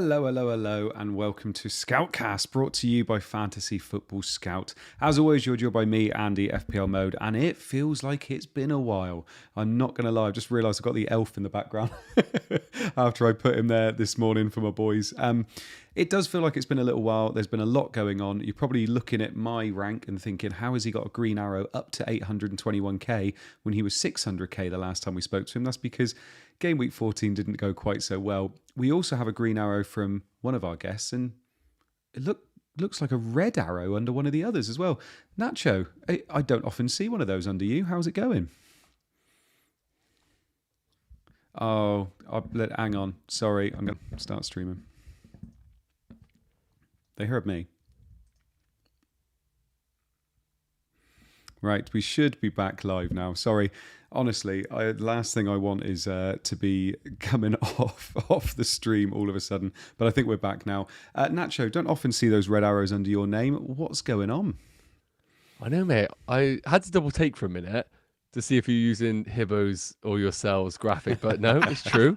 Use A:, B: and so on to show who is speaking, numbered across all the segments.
A: Hello, hello, hello, and welcome to Scoutcast, brought to you by Fantasy Football Scout. As always, you're joined by me, Andy, FPL Mode, and it feels like it's been a while. I'm not going to lie, I've just realised I've got the elf in the background after I put him there this morning for my boys. It does feel like it's been a little while. There's been a lot going on. You're probably looking at my rank and thinking, how has he got a green arrow up to 821k when he was 600k the last time we spoke to him? That's because Game Week 14 didn't go quite so well. We also have a green arrow from one of our guests, and it looks like a red arrow under one of the others as well. Nacho, I don't often see one of those under you. How's it going? Oh, hang on. Sorry, I'm going to start streaming. They heard me. Right, we should be back live now. Sorry, honestly, last thing I want is to be coming off the stream all of a sudden. But I think we're back now. Nacho, don't often see those red arrows under your name. What's going on?
B: I know, mate. I had to double take for a minute to see if you're using Hibbo's or yourselves graphic, but no, it's true.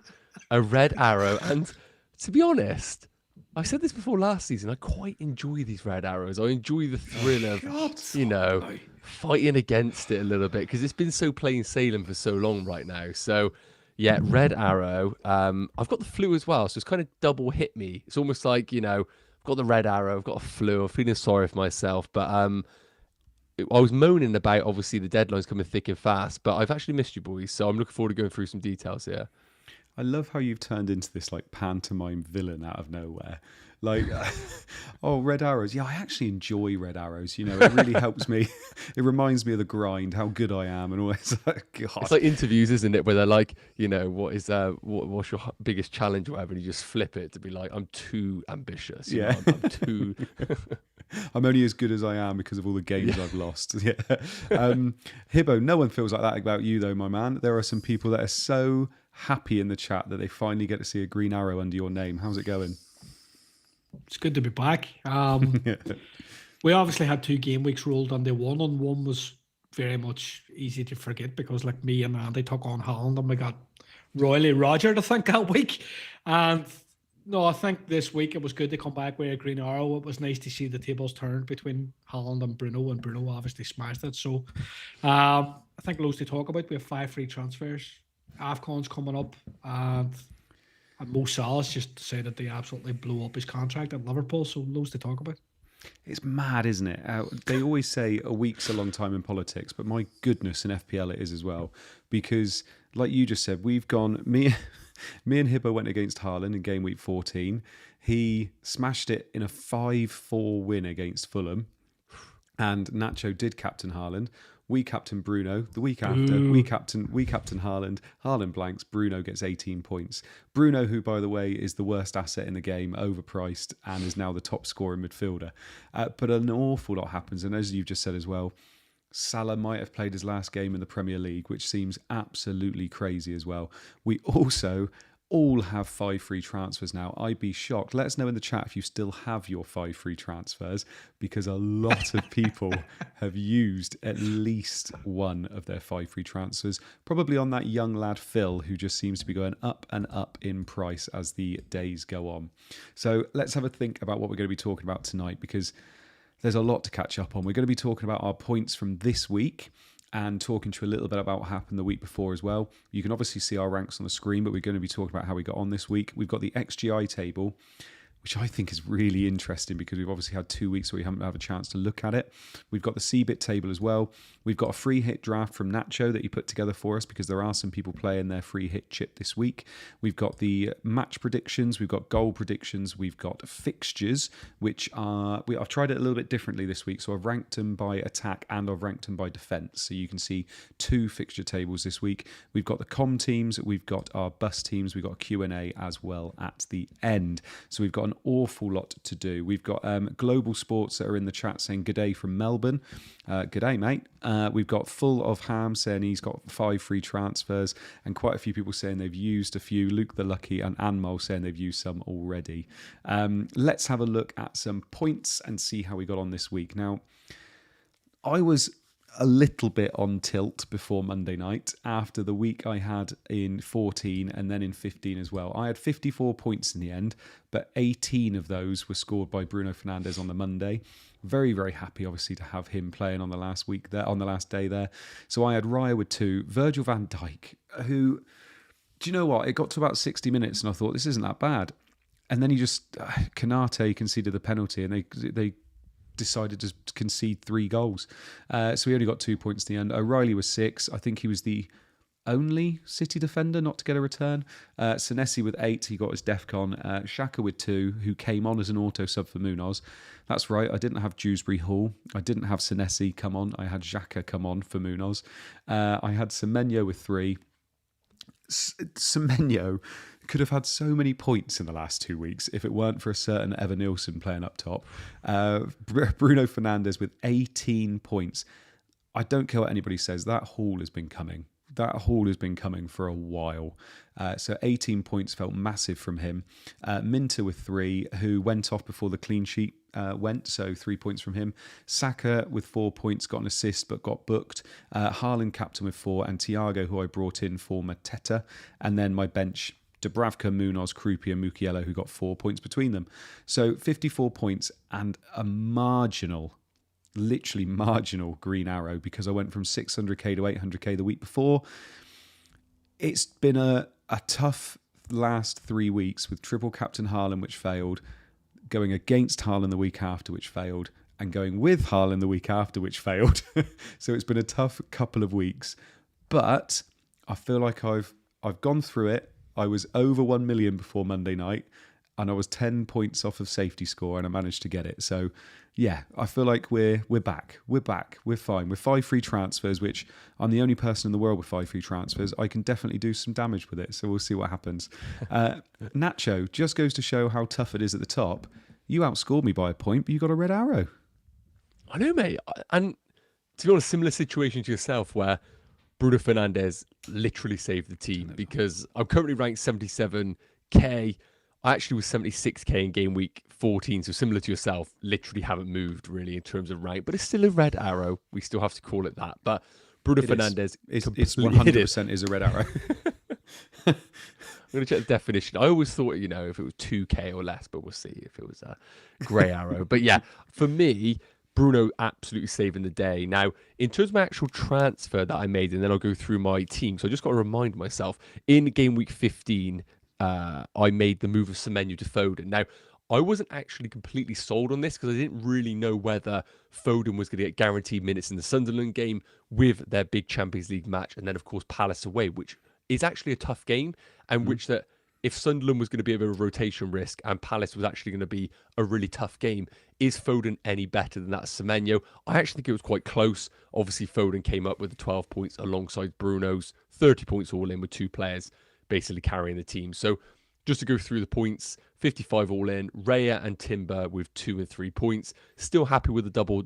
B: A red arrow. And to be honest, I said this before last season, I quite enjoy these red arrows. I enjoy the thrill of, fighting against it a little bit because it's been so plain sailing for so long right now. So, yeah, red arrow. I've got the flu as well, so it's kind of double hit me. It's almost like, I've got the red arrow, I've got a flu, I'm feeling sorry for myself. But I was moaning about, obviously, the deadline's coming thick and fast, but I've actually missed you, boys. So I'm looking forward to going through some details here.
A: I love how you've turned into this like pantomime villain out of nowhere. Like, red arrows. Yeah, I actually enjoy red arrows. It really helps me. It reminds me of the grind, how good I am, and all that. God.
B: It's like interviews, isn't it? Where they're like, what's your biggest challenge or whatever, and you just flip it to be like, I'm too ambitious. I'm too.
A: I'm only as good as I am because of all the games I've lost. Yeah. Hibbo, no one feels like that about you, though, my man. There are some people that are so happy in the chat that they finally get to see a green arrow under your name. How's it going?
C: It's good to be back. We obviously had 2 game weeks rolled on the one, and one was very much easy to forget because like me and Andy took on Holland and we got royally Rogered, I think, that week. And no, I think this week it was good to come back with a green arrow. It was nice to see the tables turned between Holland and Bruno obviously smashed it. So I think loads to talk about. We have 5 free transfers. AFCON's coming up, and Mo Salah's just decided to absolutely blow up his contract at Liverpool, so loads to talk about.
A: It's mad, isn't it? They always say a week's a long time in politics, but my goodness, in FPL it is as well. Because, like you just said, we've gone... Me and Hibbo went against Haaland in Game Week 14. He smashed it in a 5-4 win against Fulham. And Nacho did captain Haaland. We captain Bruno. The week after, we captain Haaland. Haaland blanks. Bruno gets 18 points. Bruno, who, by the way, is the worst asset in the game, overpriced, and is now the top scoring midfielder. But an awful lot happens. And as you've just said as well, Salah might have played his last game in the Premier League, which seems absolutely crazy as well. We also all have 5 free transfers now. I'd be shocked. Let us know in the chat if you still have your 5 free transfers, because a lot of people have used at least one of their 5 free transfers, probably on that young lad Phil, who just seems to be going up and up in price as the days go on. So let's have a think about what we're going to be talking about tonight, because there's a lot to catch up on. We're going to be talking about our points from this week and talking to you a little bit about what happened the week before as well. You can obviously see our ranks on the screen, but we're going to be talking about how we got on this week. We've got the XGI table, which I think is really interesting because we've obviously had 2 weeks where we haven't had a chance to look at it. We've got the CBIT table as well. We've got a free hit draft from Nacho that he put together for us because there are some people playing their free hit chip this week. We've got the match predictions. We've got goal predictions. We've got fixtures, which are... I've tried it a little bit differently this week. So I've ranked them by attack and I've ranked them by defence. So you can see 2 fixture tables this week. We've got the com teams. We've got our bus teams. We've got a Q&A as well at the end. So we've got an awful lot to do. We've got Global Sports that are in the chat saying g'day from Melbourne. G'day, mate. We've got Full of Ham saying he's got 5 free transfers, and quite a few people saying they've used a few. Luke the Lucky and Anmol saying they've used some already. Let's have a look at some points and see how we got on this week. Now, I was a little bit on tilt before Monday night after the week I had in 14 and then in 15 as well. I had 54 points in the end, but 18 of those were scored by Bruno Fernandes on the Monday. Very, very happy, obviously, to have him playing on the last week there, on the last day there. So I had Raya with 2, Virgil van Dijk, who, do you know what? It got to about 60 minutes and I thought, this isn't that bad. And then he just, Kanate conceded the penalty and they decided to concede 3 goals. So he only got 2 points in the end. O'Reilly was 6. I think he was the only City defender not to get a return. Senesi with 8. He got his DEFCON. Xhaka with 2, who came on as an auto sub for Munoz. That's right. I didn't have Dewsbury Hall. I didn't have Senesi come on. I had Xhaka come on for Munoz. I had Semenyo with 3. Semenyo could have had so many points in the last 2 weeks if it weren't for a certain Evan Nilsson playing up top. Bruno Fernandes with 18 points. I don't care what anybody says, that haul has been coming. That haul has been coming for a while. So 18 points felt massive from him. Minter with 3, who went off before the clean sheet went, so 3 points from him. Saka with 4 points, got an assist but got booked. Haaland captain with 4, and Thiago, who I brought in for Mateta. And then my bench, Dubravka, Munoz, Krupi and Mukiele, who got 4 points between them. So 54 points and a literally marginal green arrow, because I went from 600k to 800k the week before. It's been a tough last 3 weeks with triple captain Haaland, which failed, going against Haaland the week after, which failed, and going with Haaland the week after, which failed. So it's been a tough couple of weeks, but I feel like I've gone through it. I was over 1 million before Monday night, and I was 10 points off of safety score, and I managed to get it. So yeah, I feel like we're back. We're back. We're fine. With 5 free transfers, which I'm the only person in the world with 5 free transfers, I can definitely do some damage with it. So we'll see what happens. Nacho, just goes to show how tough it is at the top. You outscored me by a point, but you got a red arrow.
B: I know, mate. And to be honest, similar situation to yourself where Bruno Fernandes literally saved the team, because I'm currently ranked 77k. I actually was 76k in game week 14, so similar to yourself, literally haven't moved really in terms of rank, but it's still a red arrow. We still have to call it that. But Bruno Fernandes,
A: it's 100% is a red arrow.
B: I'm going to check the definition. I always thought, if it was 2k or less, but we'll see if it was a grey arrow. But yeah, for me, Bruno absolutely saving the day. Now, in terms of my actual transfer that I made, and then I'll go through my team. So I just got to remind myself, in game week 15, I made the move of Semenyo to Foden. Now, I wasn't actually completely sold on this because I didn't really know whether Foden was going to get guaranteed minutes in the Sunderland game with their big Champions League match, and then, of course, Palace away, which is actually a tough game, and which that if Sunderland was going to be a bit of a rotation risk and Palace was actually going to be a really tough game, is Foden any better than that Semenyo? I actually think it was quite close. Obviously, Foden came up with the 12 points alongside Bruno's 30 points all in, with 2 players basically carrying the team. So just to go through the points, 55 all in, Raya and Timber with 2 and 3 points. Still happy with the double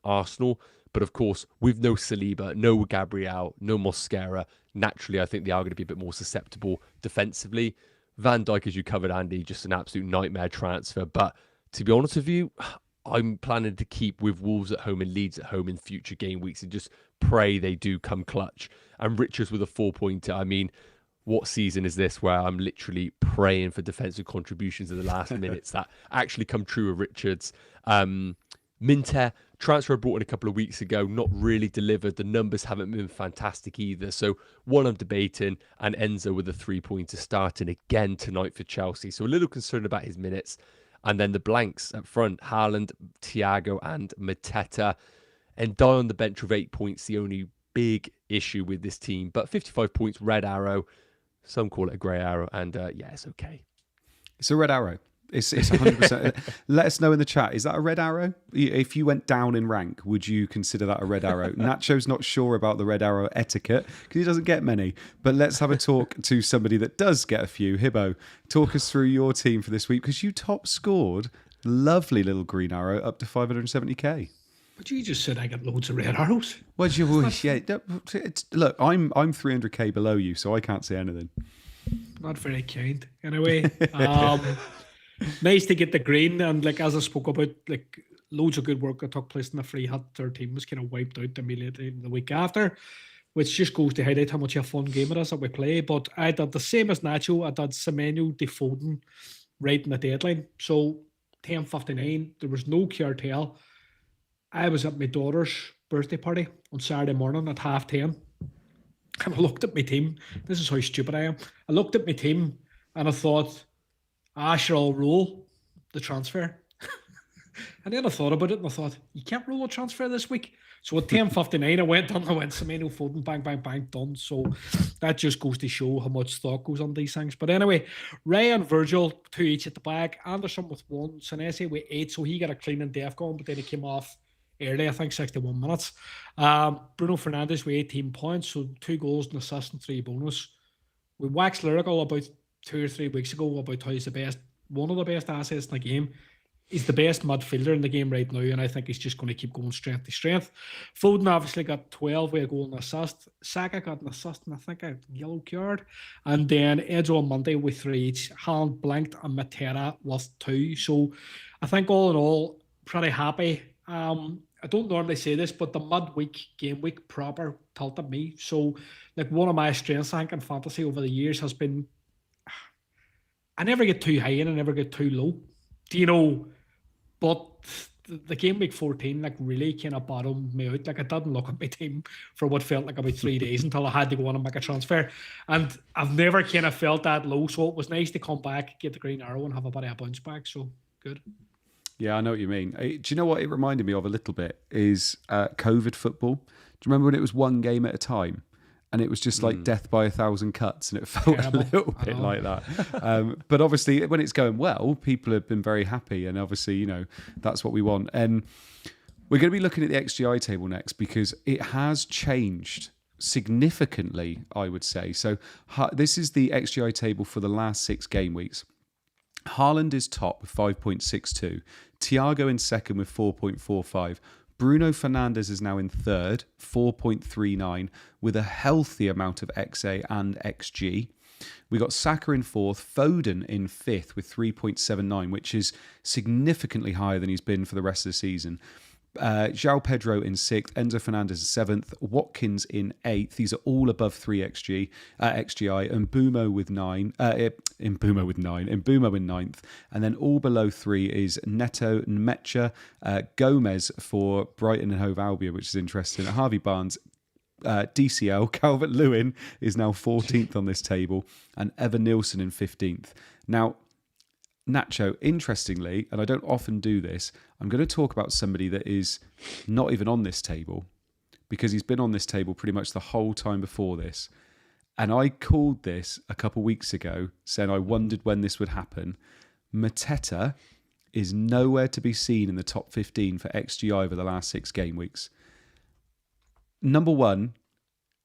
B: Arsenal, but of course, with no Saliba, no Gabriel, no Mosquera, naturally, I think they are going to be a bit more susceptible defensively. Van Dijk, as you covered, Andy, just an absolute nightmare transfer. But to be honest with you, I'm planning to keep with Wolves at home and Leeds at home in future game weeks and just pray they do come clutch. And Richards with a 4-pointer. I mean, what season is this where I'm literally praying for defensive contributions in the last minutes that actually come true with Richards? Minter, transfer I brought in a couple of weeks ago, not really delivered. The numbers haven't been fantastic either. So one I'm debating, and Enzo with a 3-pointer starting again tonight for Chelsea. So a little concerned about his minutes. And then the blanks up front, Haaland, Thiago and Mateta. And Die on the bench with 8 points, the only big issue with this team. But 55 points, red arrow. Some call it a grey arrow. And yeah, it's okay.
A: It's a red arrow. It's 100%. Let us know in the chat. Is that a red arrow? If you went down in rank, would you consider that a red arrow? Nacho's not sure about the red arrow etiquette because he doesn't get many. But let's have a talk to somebody that does get a few. Hibbo, talk us through your team for this week, because you top scored. Lovely little green arrow up to 570k.
C: But you just said I got loads of red arrows.
A: What'd you wish? Yeah, look, I'm 300k below you, so I can't say anything.
C: Not very kind. Anyway, nice to get the green, and like as I spoke about, like loads of good work that took place in the free hit. Their team was kind of wiped out immediately the week after, which just goes to highlight how much of a fun game it is that we play. But I did the same as Nacho. I did Semenyo Defoden right in the deadline. So 10:59, there was no curtail. I was at my daughter's birthday party on Saturday morning at 10:30. And I looked at my team. This is how stupid I am. I looked at my team and I thought, sure, I'll roll the transfer. And then I thought about it and I thought, you can't roll a transfer this week. So at 10:59, I went Semenyo Foden, bang, bang, bang, done. So that just goes to show how much thought goes on these things. But anyway, Ray and Virgil, 2 each at the back. Anderson with 1, Senesi with 8. So he got a clean and deaf going, but then he came off early, I think 61 minutes. Bruno Fernandes with 18 points. So 2 goals, an assist and 3 bonus. We waxed lyrical about 2 or 3 weeks ago about how he's one of the best assets in the game. He's the best midfielder in the game right now, and I think he's just going to keep going strength to strength. Foden obviously got 12 with a goal and assist. Saka got an assist and I think a yellow card. And then Edzo on Monday with 3 each. Haaland blanked and Matera with 2. So I think all in all, pretty happy. I don't normally say this, but the midweek game week proper tilted me. So like one of my strengths, I think, in fantasy over the years has been I never get too high and I never get too low. Do you know? But the game week 14 like really kind of bottomed me out. Like I didn't look at my team for what felt like about 3 days until I had to go on and make a transfer. And I've never kind of felt that low. So it was nice to come back, get the green arrow and have a bit of a bounce back. So good.
A: Yeah, I know what you mean. Do you know what it reminded me of a little bit is COVID football. Do you remember when it was one game at a time? And it was just like death by 1,000 cuts, and it felt a little bit like that. But obviously, when it's going well, people have been very happy, and obviously, you know, that's what we want. And we're going to be looking at the XGI table next because it has changed significantly, I would say. So this is the XGI table for the last 6 game weeks. Haaland is top with 5.62. Thiago in second with 4.45. Bruno Fernandes is now in third, 4.39, with a healthy amount of XA and XG. We got Saka in fourth, Foden in fifth with 3.79, which is significantly higher than he's been for the rest of the season. João Pedro in sixth, Enzo Fernandez in seventh, Watkins in eighth. These are all above 3 XGI, and Mbumo with 9. Mbumo in ninth, and then all below 3 is Neto, Nmecha, Gomez for Brighton and Hove Albion, which is interesting. Harvey Barnes, DCL, Calvert-Lewin is now 14th on this table, and Evan Nilsson in 15th. Now, Nacho, interestingly, and I don't often do this, I'm going to talk about somebody that is not even on this table because he's been on this table pretty much the whole time before this. And I called this a couple weeks ago, saying I wondered when this would happen. Mateta is nowhere to be seen in the top 15 for XGI over the last 6 game weeks. Number one,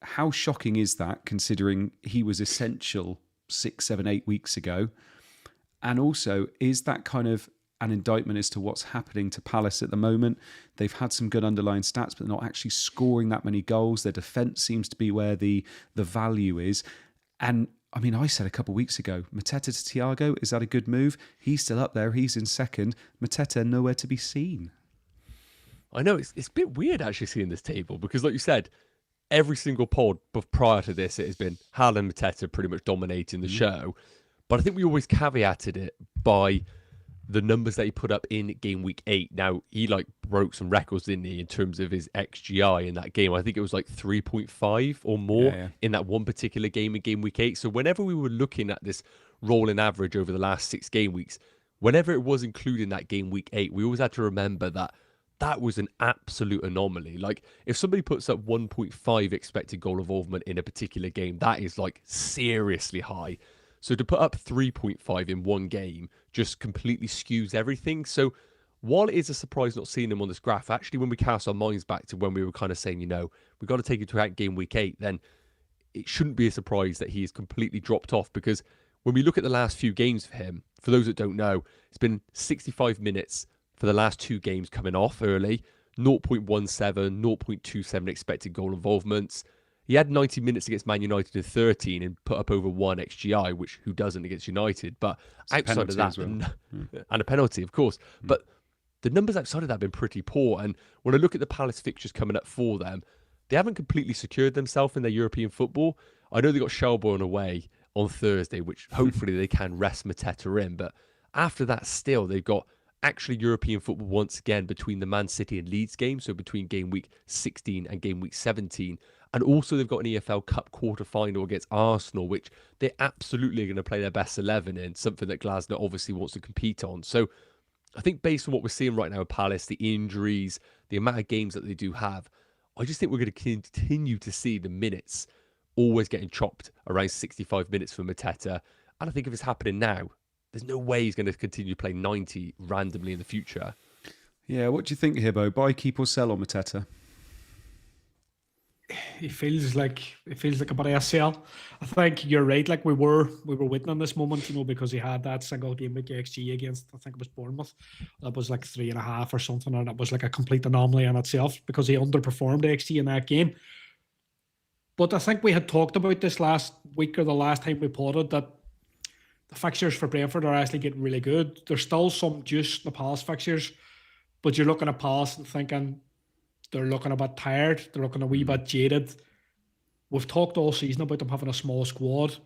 A: how shocking is that considering he was essential 6, 7, 8 weeks ago? And also, is that kind of an indictment as to what's happening to Palace at the moment? They've had some good underlying stats, but they're not actually scoring that many goals. Their defence seems to be where the value is. And I mean, I said a couple of weeks ago, Mateta to Thiago, is that a good move? He's still up there. He's in second. Mateta nowhere to be seen.
B: I know, it's a bit weird actually seeing this table because like you said, every single pod prior to this, it has been Haaland and Mateta pretty much dominating the show. But I think we always caveated it by the numbers that he put up in game week 8. Now, he like broke some records, didn't he, in terms of his XGI in that game. I think it was like 3.5 or more in that one particular game in game week 8. So whenever we were looking at this rolling average over the last 6 game weeks, whenever it was including that game week 8, we always had to remember that that was an absolute anomaly. Like, if somebody puts up 1.5 expected goal involvement in a particular game, that is like seriously high. So to put up 3.5 in one game just completely skews everything. So while it is a surprise not seeing him on this graph, actually when we cast our minds back to when we were kind of saying, you know, we've got to take into account game week 8, then it shouldn't be a surprise that he is completely dropped off, because when we look at the last few games for him, for those that don't know, it's been 65 minutes for the last 2 games coming off early, 0.17, 0.27 expected goal involvements. He had 90 minutes against Man United in 13 and put up over 1 XGI, which who doesn't against United? But outside of that, and a penalty, of course. But the numbers outside of that have been pretty poor. And when I look at the Palace fixtures coming up for them, they haven't completely secured themselves in their European football. I know they got Shelbourne away on Thursday, which hopefully they can rest Mateta in. But after that, still, they've got actually European football once again between the Man City and Leeds game, so between game week 16 and game week 17. And also they've got an EFL Cup quarter-final against Arsenal, which they're absolutely going to play their best 11 in, something that Glasner obviously wants to compete on. So I think based on what we're seeing right now at Palace, the injuries, the amount of games that they do have, I just think we're going to continue to see the minutes always getting chopped around 65 minutes for Mateta. And I think if it's happening now, there's no way he's going to continue to play 90 randomly in the future.
A: Yeah, what do you think, Hibbo? Buy, keep or sell on Mateta?
C: It feels like a bit of a sell. I think you're right. Like we were waiting on this moment, because he had that single game week XG against, I think it was Bournemouth. That was like 3.5 or something, and it was like a complete anomaly in itself because he underperformed XG in that game. But I think we had talked about this last week or the last time we potted that the fixtures for Brentford are actually getting really good. There's still some juice in the Palace fixtures, but you're looking at Palace and thinking they're looking a bit tired. They're looking a wee bit jaded. We've talked all season about them having a small squad.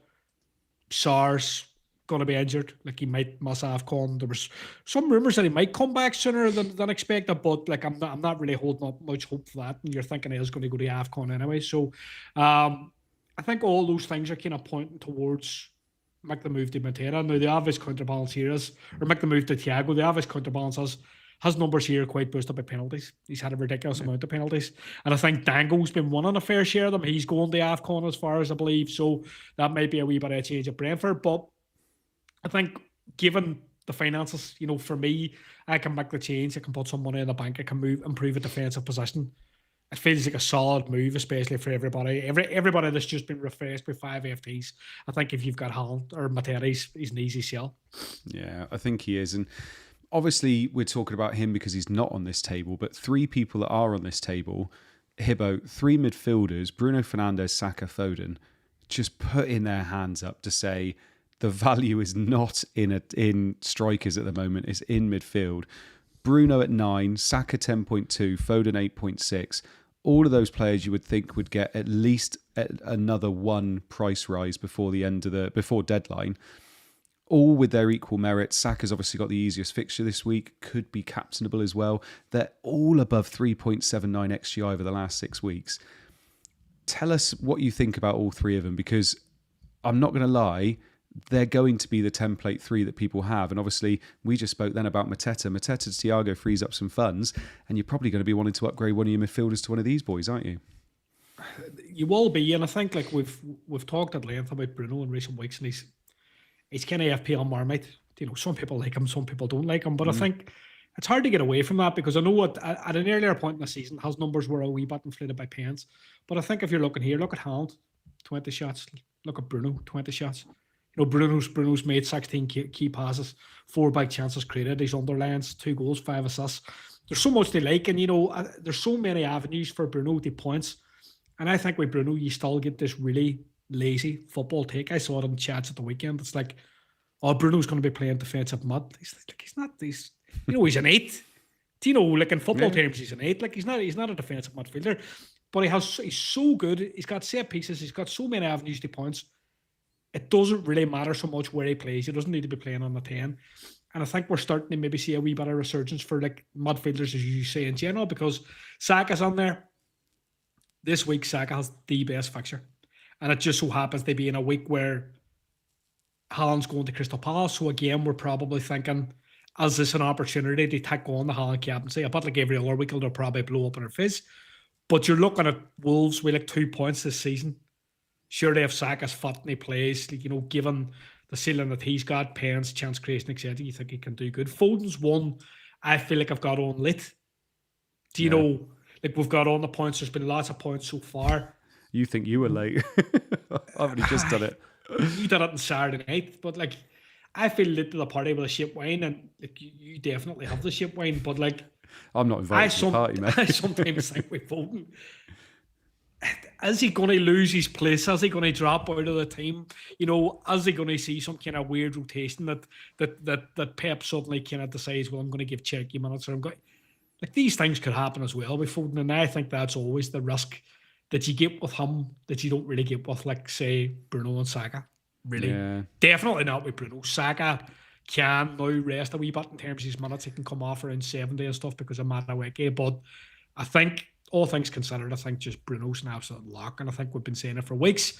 C: Sarr's going to be injured. Like he might miss AFCON. There was some rumours that he might come back sooner than expected, but like I'm not really holding up much hope for that. And you're thinking he is going to go to AFCON anyway. So I think all those things are kind of pointing towards make the move to Matera. Now the obvious counterbalance here is, or make the move to Thiago. The obvious counterbalance is his numbers here are quite boosted by penalties. He's had a ridiculous amount of penalties. And I think Dango's been winning a fair share of them. He's going to AFCON as far as I believe. So that might be a wee bit of a change at Brentford. But I think given the finances, for me, I can make the change. I can put some money in the bank. I can improve a defensive position. It feels like a solid move, especially for everybody. Everybody that's just been refreshed with 5 FTs. I think if you've got Haaland or Matera, he's an easy sell.
A: Yeah, I think he is. And obviously, we're talking about him because he's not on this table, but 3 people that are on this table, Hibbo, 3 midfielders, Bruno Fernandes, Saka, Foden, just putting their hands up to say the value is not in strikers at the moment, it's in midfield. Bruno at 9, Saka 10.2, Foden 8.6. All of those players you would think would get at least another 1 price rise before deadline. All with their equal merit. Saka's obviously got the easiest fixture this week, could be captainable as well. They're all above 3.79 XGI over the last 6 weeks. Tell us what you think about all 3 of them, because I'm not going to lie, they're going to be the template 3 that people have. And obviously, we just spoke then about Mateta. Mateta to Thiago frees up some funds, and you're probably going to be wanting to upgrade one of your midfielders to one of these boys, aren't you?
C: You will be, and I think like we've talked at length about Bruno in recent weeks, and he's kind of FPL Marmite. Some people like him, some people don't like him. But I think it's hard to get away from that because I know at an earlier point in the season, his numbers were a wee bit inflated by pens. But I think if you're looking here, look at Haaland, 20 shots. Look at Bruno, 20 shots. Bruno's made 16 key passes, 4 big chances created. He's underlines, 2 goals, 5 assists. There's so much they like, and there's so many avenues for Bruno to points. And I think with Bruno, you still get this really lazy football take. I saw it in chats at the weekend. It's like, oh, Bruno's going to be playing defensive mid. He's not. He's an 8. Like in football terms, he's an 8. Like he's not a defensive midfielder, but he's so good. He's got set pieces. He's got so many avenues to points. It doesn't really matter so much where he plays. He doesn't need to be playing on the 10. And I think we're starting to maybe see a wee bit of resurgence for like midfielders, as you say, in general, because Saka's on there. This week, Saka has the best fixture. And it just so happens to be in a week where Haaland's going to Crystal Palace. So again, we're probably thinking, is this an opportunity to take on the Haaland captaincy? A bit like every other week, they'll probably blow up in their face. But you're looking at Wolves with like 2 points this season. Surely if Saka's fit and he plays, given the ceiling that he's got, pens, chance creation, etc., you think he can do good. Foden's one I feel like I've got on lit. Do you know, like we've got on the points, there's been lots of points so far.
A: You think you were late. I've only just done it.
C: You did it on Saturday night, but like I feel lit to the party with a ship wine, and like you definitely have the ship wine, but like
A: I'm not invited to the party, mate.
C: I sometimes think with Foden, is he going to lose his place? Is he going to drop out of the team? You know, is he going to see some kind of weird rotation that Pep suddenly kind of decides, well, I'm going to give Checky minutes, or I'm going. Like, these things could happen as well with Foden, and I think that's always the risk that you get with him that you don't really get with, like, say, Bruno and Saka. Really, definitely not with Bruno. Saka can now rest a wee bit in terms of his minutes. He can come off around 70 and stuff because of Madueke. But I think, all things considered, I think just Bruno's an absolute lock, and I think we've been saying it for weeks.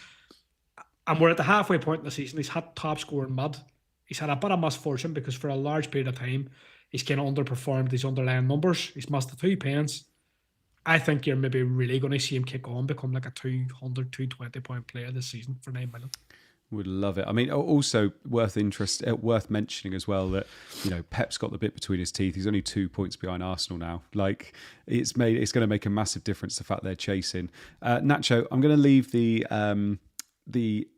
C: And we're at the halfway point in the season. He's had top scoring mid. He's had a bit of misfortune because for a large period of time, he's kind of underperformed his underlying numbers. He's missed the 2 pens. I think you're maybe really going to see him kick on, become like a 200, 220 point player this season for 9 million.
A: Would love it. I mean, also worth mentioning as well that, you know, Pep's got the bit between his teeth. He's only 2 points behind Arsenal now. Like, it's going to make a massive difference, the fact they're chasing. Nacho, I'm going to leave the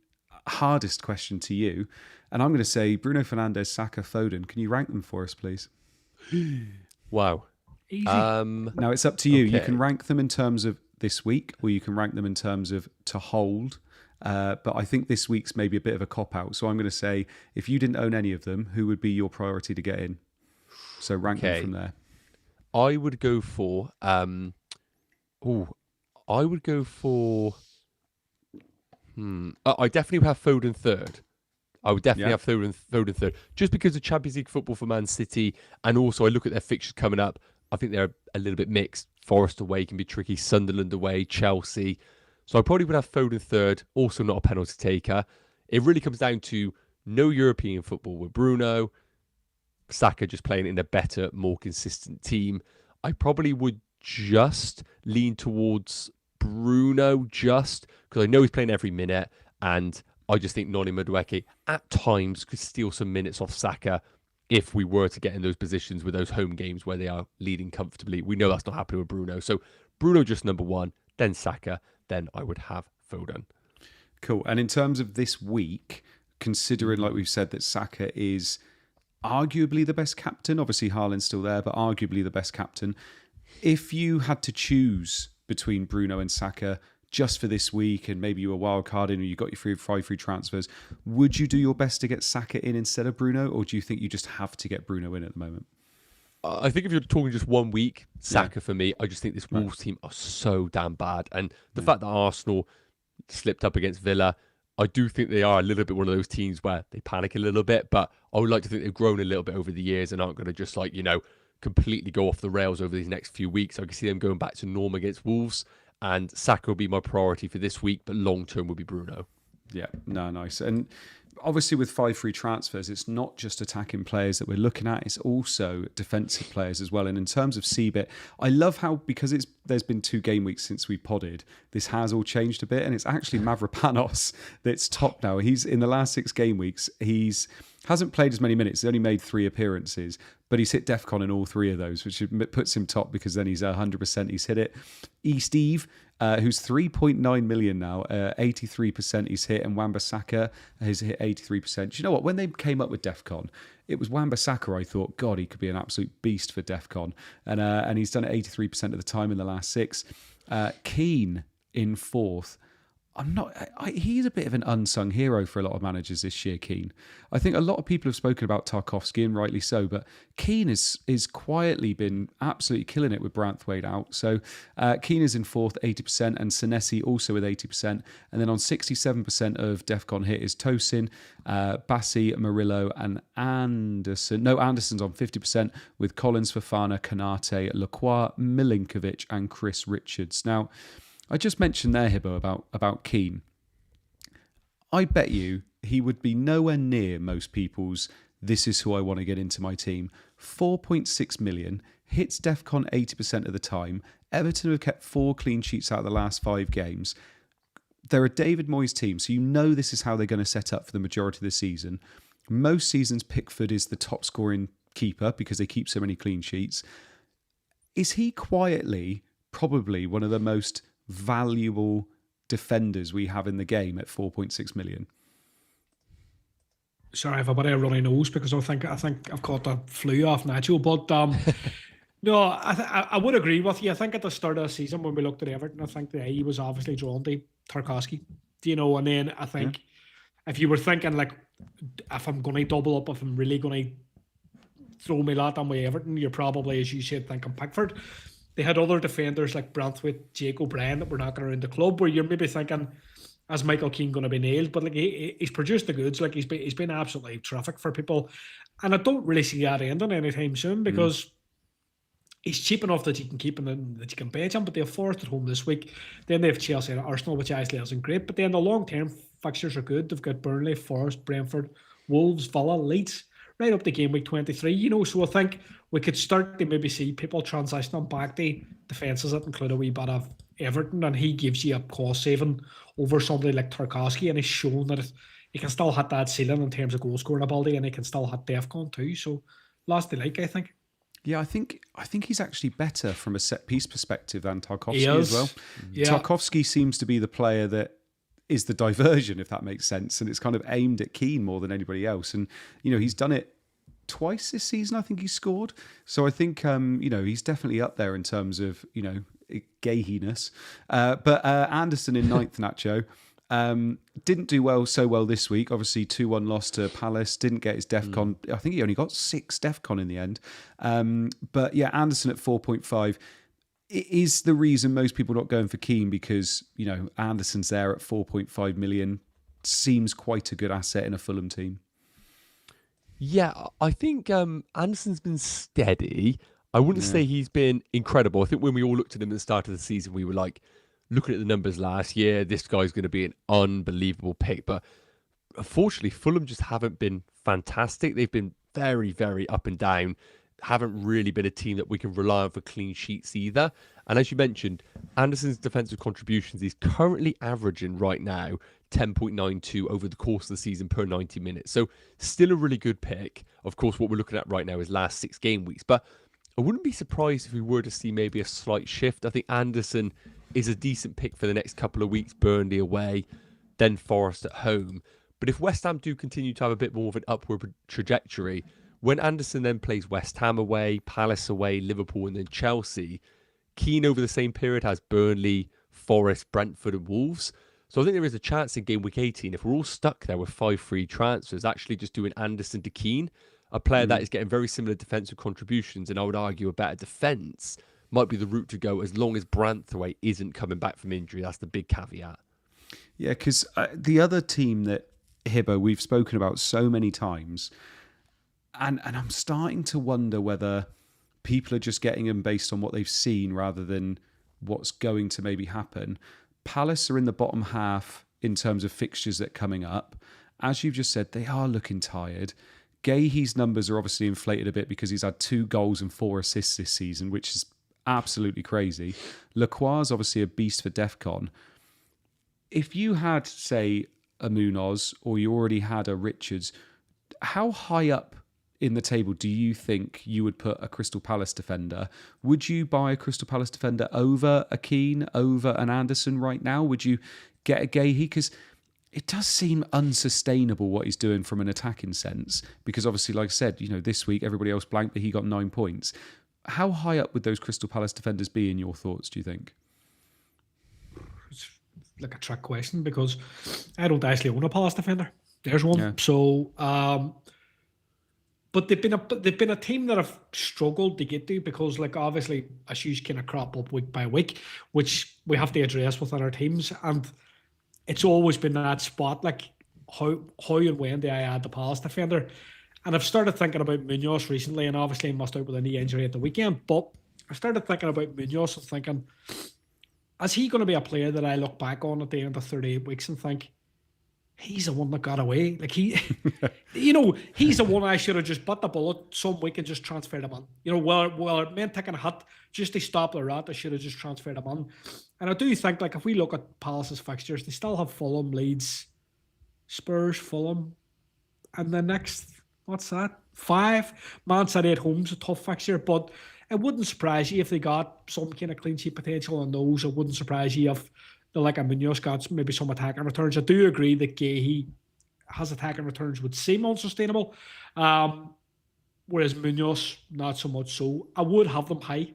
A: hardest question to you, and I'm going to say Bruno Fernandes, Saka, Foden. Can you rank them for us, please?
B: Wow.
C: Easy.
A: Now it's up to you.
B: Okay.
A: You can rank them in terms of this week, or you can rank them in terms of to hold. But I think this week's maybe a bit of a cop-out. So I'm going to say, if you didn't own any of them, who would be your priority to get in? So rank them from there.
B: I would go for... I definitely would have Foden third. I would definitely have Foden third. Just because of Champions League football for Man City, and also I look at their fixtures coming up, I think they're a little bit mixed. Forest away can be tricky, Sunderland away, Chelsea... So I probably would have Foden third, also not a penalty taker. It really comes down to no European football with Bruno, Saka just playing in a better, more consistent team. I probably would just lean towards Bruno just because I know he's playing every minute, and I just think Noni Madueke at times could steal some minutes off Saka if we were to get in those positions with those home games where they are leading comfortably. We know that's not happening with Bruno. So Bruno just number one, then Saka, then I would have Foden.
A: Cool. And in terms of this week, considering, like we've said, that Saka is arguably the best captain, obviously Haaland's still there, but arguably the best captain. If you had to choose between Bruno and Saka just for this week, and maybe you were wild carding and you got your 5 free transfers, would you do your best to get Saka in instead of Bruno, or do you think you just have to get Bruno in at the moment?
B: I think if you're talking just 1 week, Saka for me. I just think this Wolves team are so damn bad. And the fact that Arsenal slipped up against Villa, I do think they are a little bit one of those teams where they panic a little bit. But I would like to think they've grown a little bit over the years and aren't going to just completely go off the rails over these next few weeks. I can see them going back to norm against Wolves. And Saka will be my priority for this week, but long term will be Bruno.
A: Yeah, no, nice. And obviously with 5 free transfers, it's not just attacking players that we're looking at, it's also defensive players as well. And in terms of CBIT, I love how, because there's been 2 game weeks since we podded, this has all changed a bit, and it's actually Mavropanos that's top now. He's in the last 6 game weeks, hasn't played as many minutes, he's only made 3 appearances, but he's hit DEFCON in all 3 of those, which puts him top because then he's 100%, he's hit it. Steve, who's 3.9 million now, 83% he's hit, and Wan-Bissaka has hit 83%. Do you know what? When they came up with DEFCON, it was Wan-Bissaka, I thought, God, he could be an absolute beast for DEFCON. And he's done it 83% of the time in the last 6. Keane in 4th. He's a bit of an unsung hero for a lot of managers this year, Keane. I think a lot of people have spoken about Tarkowski, and rightly so, but Keane is quietly been absolutely killing it with Branthwaite out. So Keane is in 4th, 80%, and Senesi also with 80%. And then on 67% of DEFCON hit is Tosin, Bassi, Murillo, and Anderson. No, Anderson's on 50% with Collins, Fofana, Kanate, Lacroix, Milinkovic, and Chris Richards. Now, I just mentioned there, Hibbo, about Keane. I bet you he would be nowhere near most people's "this is who I want to get into my team." 4.6 million, hits DEFCON 80% of the time. Everton have kept 4 clean sheets out of the last 5 games. They're a David Moyes team, so you know this is how they're going to set up for the majority of the season. Most seasons, Pickford is the top scoring keeper because they keep so many clean sheets. Is he quietly probably one of the most valuable defenders we have in the game at 4.6 million?
C: Sorry, I've a bit of a runny nose because I think I've caught the flu off Nacho, but No, I would agree with you. I think at the start of the season when we looked at Everton, I think that he was obviously drawn to Tarkowski. And then I think if you were thinking like, if I'm going to double up, if I'm really going to throw me lot on with Everton, you're probably, as you said, thinking Pickford. They had other defenders like Branthwaite, Jake O'Brien that were knocking around the club, where you're maybe thinking, is Michael Keane going to be nailed? But like he's produced the goods. Like he's been absolutely terrific for people, and I don't really see that ending anytime soon because he's cheap enough that you can keep him and that you can bench him. But they have Forest at home this week. Then they have Chelsea and Arsenal, which actually isn't great. But then the long term fixtures are good. They've got Burnley, Forest, Brentford, Wolves, Villa, Leeds, right up to game week 23. So I think we could start to maybe see people transitioning back to defences that include a wee bit of Everton, and he gives you a cost saving over somebody like Tarkowski, and he's shown that he can still hit that ceiling in terms of goal scoring ability, and he can still hit DEFCON too. So last they like, I think.
A: Yeah, I think he's actually better from a set piece perspective than Tarkowski
C: He
A: as
C: is.
A: well.
C: Yeah.
A: Tarkowski seems to be the player that is the diversion, if that makes sense, and it's kind of aimed at Keane more than anybody else. And he's done it twice this season. I think he scored. So I think he's definitely up there in terms of gayiness. But Anderson in ninth, Nacho. Didn't do so well this week. Obviously, 2-1 loss to Palace. Didn't get his DEFCON. I think he only got 6 DEFCON in the end. But yeah, Anderson at 4.5 is the reason most people are not going for Keane, because Anderson's there at 4.5 million. Seems quite a good asset in a Fulham team.
B: Yeah, I think Anderson's been steady. I wouldn't say he's been incredible. I think when we all looked at him at the start of the season, we were like, looking at the numbers last year, this guy's going to be an unbelievable pick. But unfortunately, Fulham just haven't been fantastic. They've been very, very up and down. Haven't really been a team that we can rely on for clean sheets either. And as you mentioned, Anderson's defensive contributions, he's currently averaging right now 10.92 over the course of the season per 90 minutes. So still a really good pick. Of course, what we're looking at right now is last 6 game weeks. But I wouldn't be surprised if we were to see maybe a slight shift. I think Anderson is a decent pick for the next couple of weeks. Burnley away, then Forest at home. But if West Ham do continue to have a bit more of an upward trajectory, when Anderson then plays West Ham away, Palace away, Liverpool, and then Chelsea, Keane over the same period has Burnley, Forest, Brentford, and Wolves. So I think there is a chance in game week 18, if we're all stuck there with 5 free transfers, actually just doing Anderson to Keane, a player that is getting very similar defensive contributions, and I would argue a better defence, might be the route to go as long as Branthwaite isn't coming back from injury. That's the big caveat.
A: Yeah, because the other team that, Hibbo, we've spoken about so many times, and I'm starting to wonder whether people are just getting them based on what they've seen rather than what's going to maybe happen. Palace are in the bottom half in terms of fixtures that are coming up. As you've just said, they are looking tired. Gahey's numbers are obviously inflated a bit because he's had 2 goals and 4 assists this season, which is absolutely crazy. Lacroix's obviously a beast for DEFCON. If you had, say, a Munoz or you already had a Richards, how high up in the table do you think you would put a Crystal Palace defender? Would you buy a Crystal Palace defender over a Keane, over an Anderson right now? Would you get a Gahey? Because it does seem unsustainable what he's doing from an attacking sense. Because obviously, like I said, this week everybody else blanked, but he got 9 points. How high up would those Crystal Palace defenders be in your thoughts, do you think?
C: It's like a trick question because I don't actually own a Palace defender. There's one.
A: Yeah.
C: So, but they've been a team that have struggled to get to because, like, obviously issues kind of crop up week by week, which we have to address within our teams, and it's always been that spot, like how and when do I add the Palace defender? And I've started thinking about Munoz recently, and obviously he missed out with a knee injury at the weekend. But I started thinking about Munoz and thinking, is he going to be a player that I look back on at the end of 38 weeks and think, he's the one that got away? Like he's the one I should have just bit the bullet some week and just transferred him on. While it meant taking a hit just to stop the rat, I should have just transferred him on. And I do think, like, if we look at Palace's fixtures, they still have Fulham, Leeds, Spurs, Fulham, and the next, what's that? 5. Man City at home's a tough fixture, but it wouldn't surprise you if they got some kind of clean sheet potential on those. It wouldn't surprise you if like a Munoz got maybe some attacking returns. I do agree that Gahey has attacking returns would seem unsustainable. whereas Munoz, not so much so. I would have them high.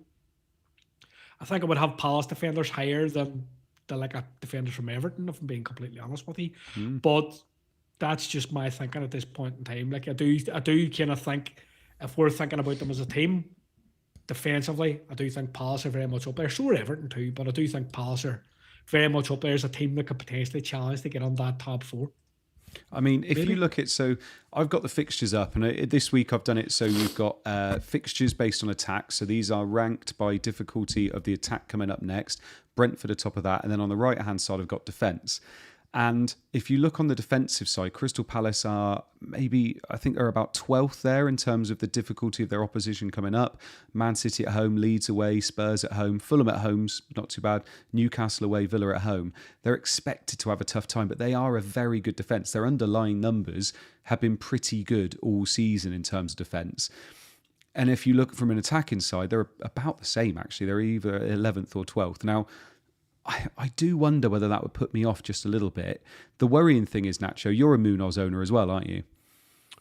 C: I think I would have Palace defenders higher than like a defenders from Everton, if I'm being completely honest with you. But that's just my thinking at this point in time. Like I do kind of think if we're thinking about them as a team, defensively, I do think Palace are very much up there. So are Everton too, but I do think Palace are very much up there as a team that could potentially challenge to get on that top 4.
A: I mean, if you look at, so I've got the fixtures up, and this week I've done it so we've got fixtures based on attack. So these are ranked by difficulty of the attack coming up next. Brentford at top of that, and then on the right-hand side I've got defence. And if you look on the defensive side, Crystal Palace are I think they're about 12th there in terms of the difficulty of their opposition coming up. Man City at home, Leeds away, Spurs at home, Fulham at home's not too bad, Newcastle away, Villa at home. They're expected to have a tough time, but they are a very good defence. Their underlying numbers have been pretty good all season in terms of defence. And if you look from an attacking side, they're about the same, actually. They're either 11th or 12th. Now, I do wonder whether that would put me off just a little bit. The worrying thing is, Nacho, you're a Munoz owner as well, aren't you?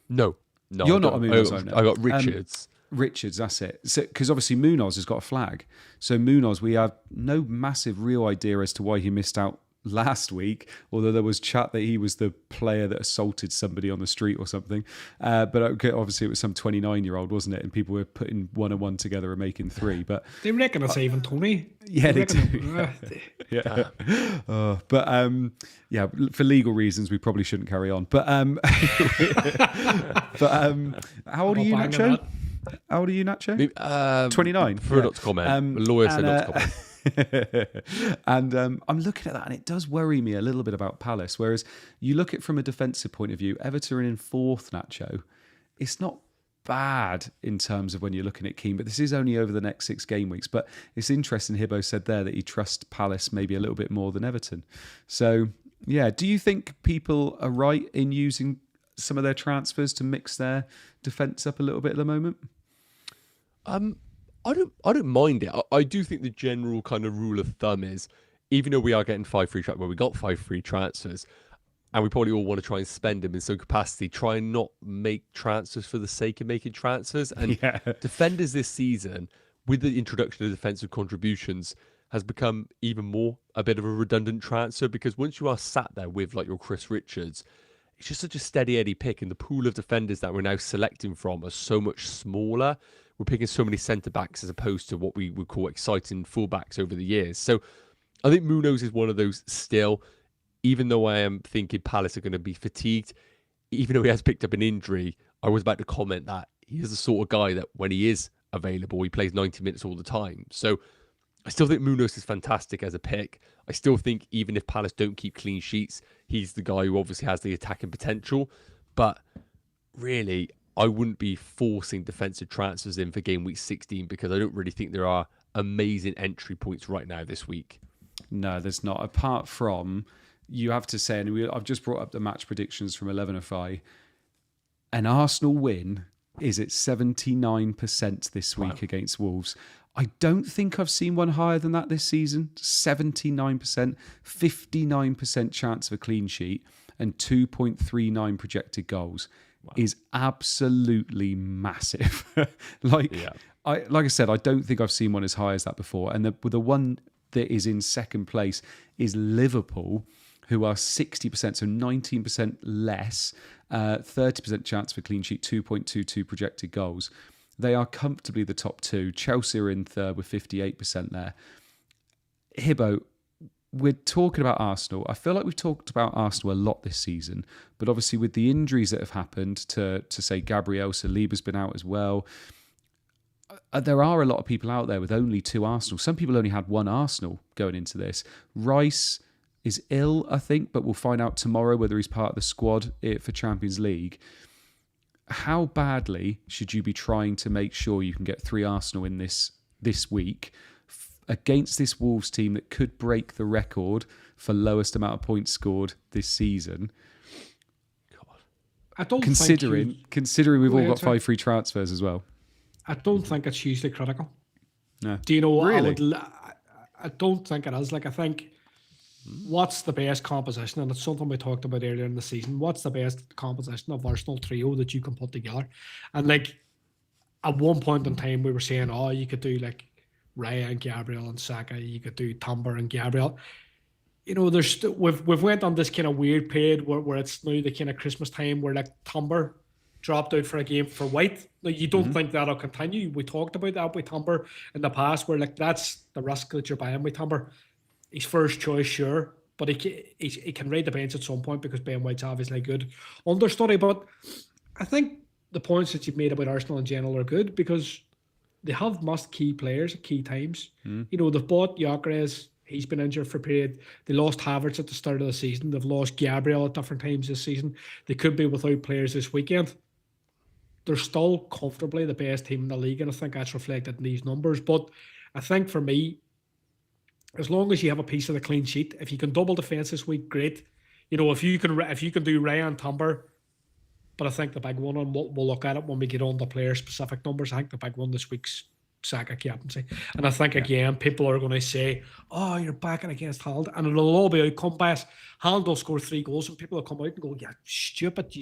B: No,
A: you're not a Munoz owner.
B: I got Richards.
A: Richards, that's it. Because obviously Munoz has got a flag. So Munoz, we have no massive real idea as to why he missed out last week, although there was chat that he was the player that assaulted somebody on the street or something. But obviously it was some 29-year-old, wasn't it? And people were putting 1 and 1 together and making 3. But
C: they reckon it's even Tony.
A: Yeah, they do. Yeah. Yeah, for legal reasons, we probably shouldn't carry on. But how old are you, Nacho? How old are you, Nacho? 29.
B: For not to comment. Lawyer said not to comment.
A: And I'm looking at that and it does worry me a little bit about Palace. Whereas you look at it from a defensive point of view, Everton are in 4th, Nacho. It's not bad in terms of when you're looking at Keane, but this is only over the next 6 game weeks. But it's interesting, Hibbo said there that he trusts Palace maybe a little bit more than Everton. So, yeah, do you think people are right in using some of their transfers to mix their defence up a little bit at the moment?
B: I don't mind it. I do think the general kind of rule of thumb is, even though we are getting 5 free transfers, well, we got 5 free transfers, and we probably all want to try and spend them in some capacity, try and not make transfers for the sake of making transfers. And defenders this season, with the introduction of defensive contributions, has become even more a bit of a redundant transfer, because once you are sat there with like your Chris Richards, it's just such a steady Eddie pick, and the pool of defenders that we're now selecting from are so much smaller. We're picking so many centre-backs as opposed to what we would call exciting full-backs over the years. So I think Munoz is one of those still, even though I am thinking Palace are going to be fatigued, even though he has picked up an injury, I was about to comment that he is the sort of guy that when he is available, he plays 90 minutes all the time. So I still think Munoz is fantastic as a pick. I still think even if Palace don't keep clean sheets, he's the guy who obviously has the attacking potential. But really, I wouldn't be forcing defensive transfers in for game week 16 because I don't really think there are amazing entry points right now this week.
A: No, there's not. Apart from, you have to say, and I've just brought up the match predictions from 11FI, an Arsenal win is at 79% this week against Wolves. I don't think I've seen one higher than that this season. 79%, 59% chance of a clean sheet, and 2.39 projected goals. Is absolutely massive. Like I said, I don't think I've seen one as high as that before. And the one that is in second place is Liverpool, who are 60%, so 19% less, 30% chance for clean sheet, 2.22 projected goals. They are comfortably the top 2. Chelsea are in third with 58% there. Hibbo, we're talking about Arsenal. I feel like we've talked about Arsenal a lot this season, but obviously with the injuries that have happened to say Gabriel, Saliba's been out as well. There are a lot of people out there with only 2 Arsenal. Some people only had 1 Arsenal going into this. Rice is ill, I think, but we'll find out tomorrow whether he's part of the squad for Champions League. How badly should you be trying to make sure you can get 3 Arsenal in this week against this Wolves team that could break the record for lowest amount of points scored this season?
C: God. I don't
A: considering we've all got 5 free transfers as well.
C: I don't think it's hugely critical.
A: No.
C: Do you know what?
A: Really?
C: I don't think it is. Like, I think what's the best composition, and it's something we talked about earlier in the season, what's the best composition of Arsenal trio that you can put together? And like, at one point in time we were saying, oh, you could do like Raya and Gabriel and Saka, you could do Timber and Gabriel. You know, we've went on this kind of weird period where it's now the kind of Christmas time where like Timber dropped out for a game for White. Now, you don't think that'll continue. We talked about that with Timber in the past, where like that's the risk that you're buying with Timber. He's first choice, sure, but he can ride the bench at some point because Ben White's obviously good understudy. But I think the points that you've made about Arsenal in general are good because they have must key players at key times. You know, they've bought Gyökeres. He's been injured for a period. They lost Havertz at the start of the season. They've lost Gabriel at different times this season. They could be without players this weekend. They're still comfortably the best team in the league, and I think that's reflected in these numbers. But I think for me, as long as you have a piece of the clean sheet, if you can double defence this week, great. You know, if you can do Ryan Timber, but I think the big one, and we'll look at it when we get on the player-specific numbers, I think the big one this week's Saka captaincy. And I think, again, people are going to say, oh, you're backing against Haaland. And it'll all be outcome bias. Haaland will score 3 goals, and people will come out and go, yeah, stupid.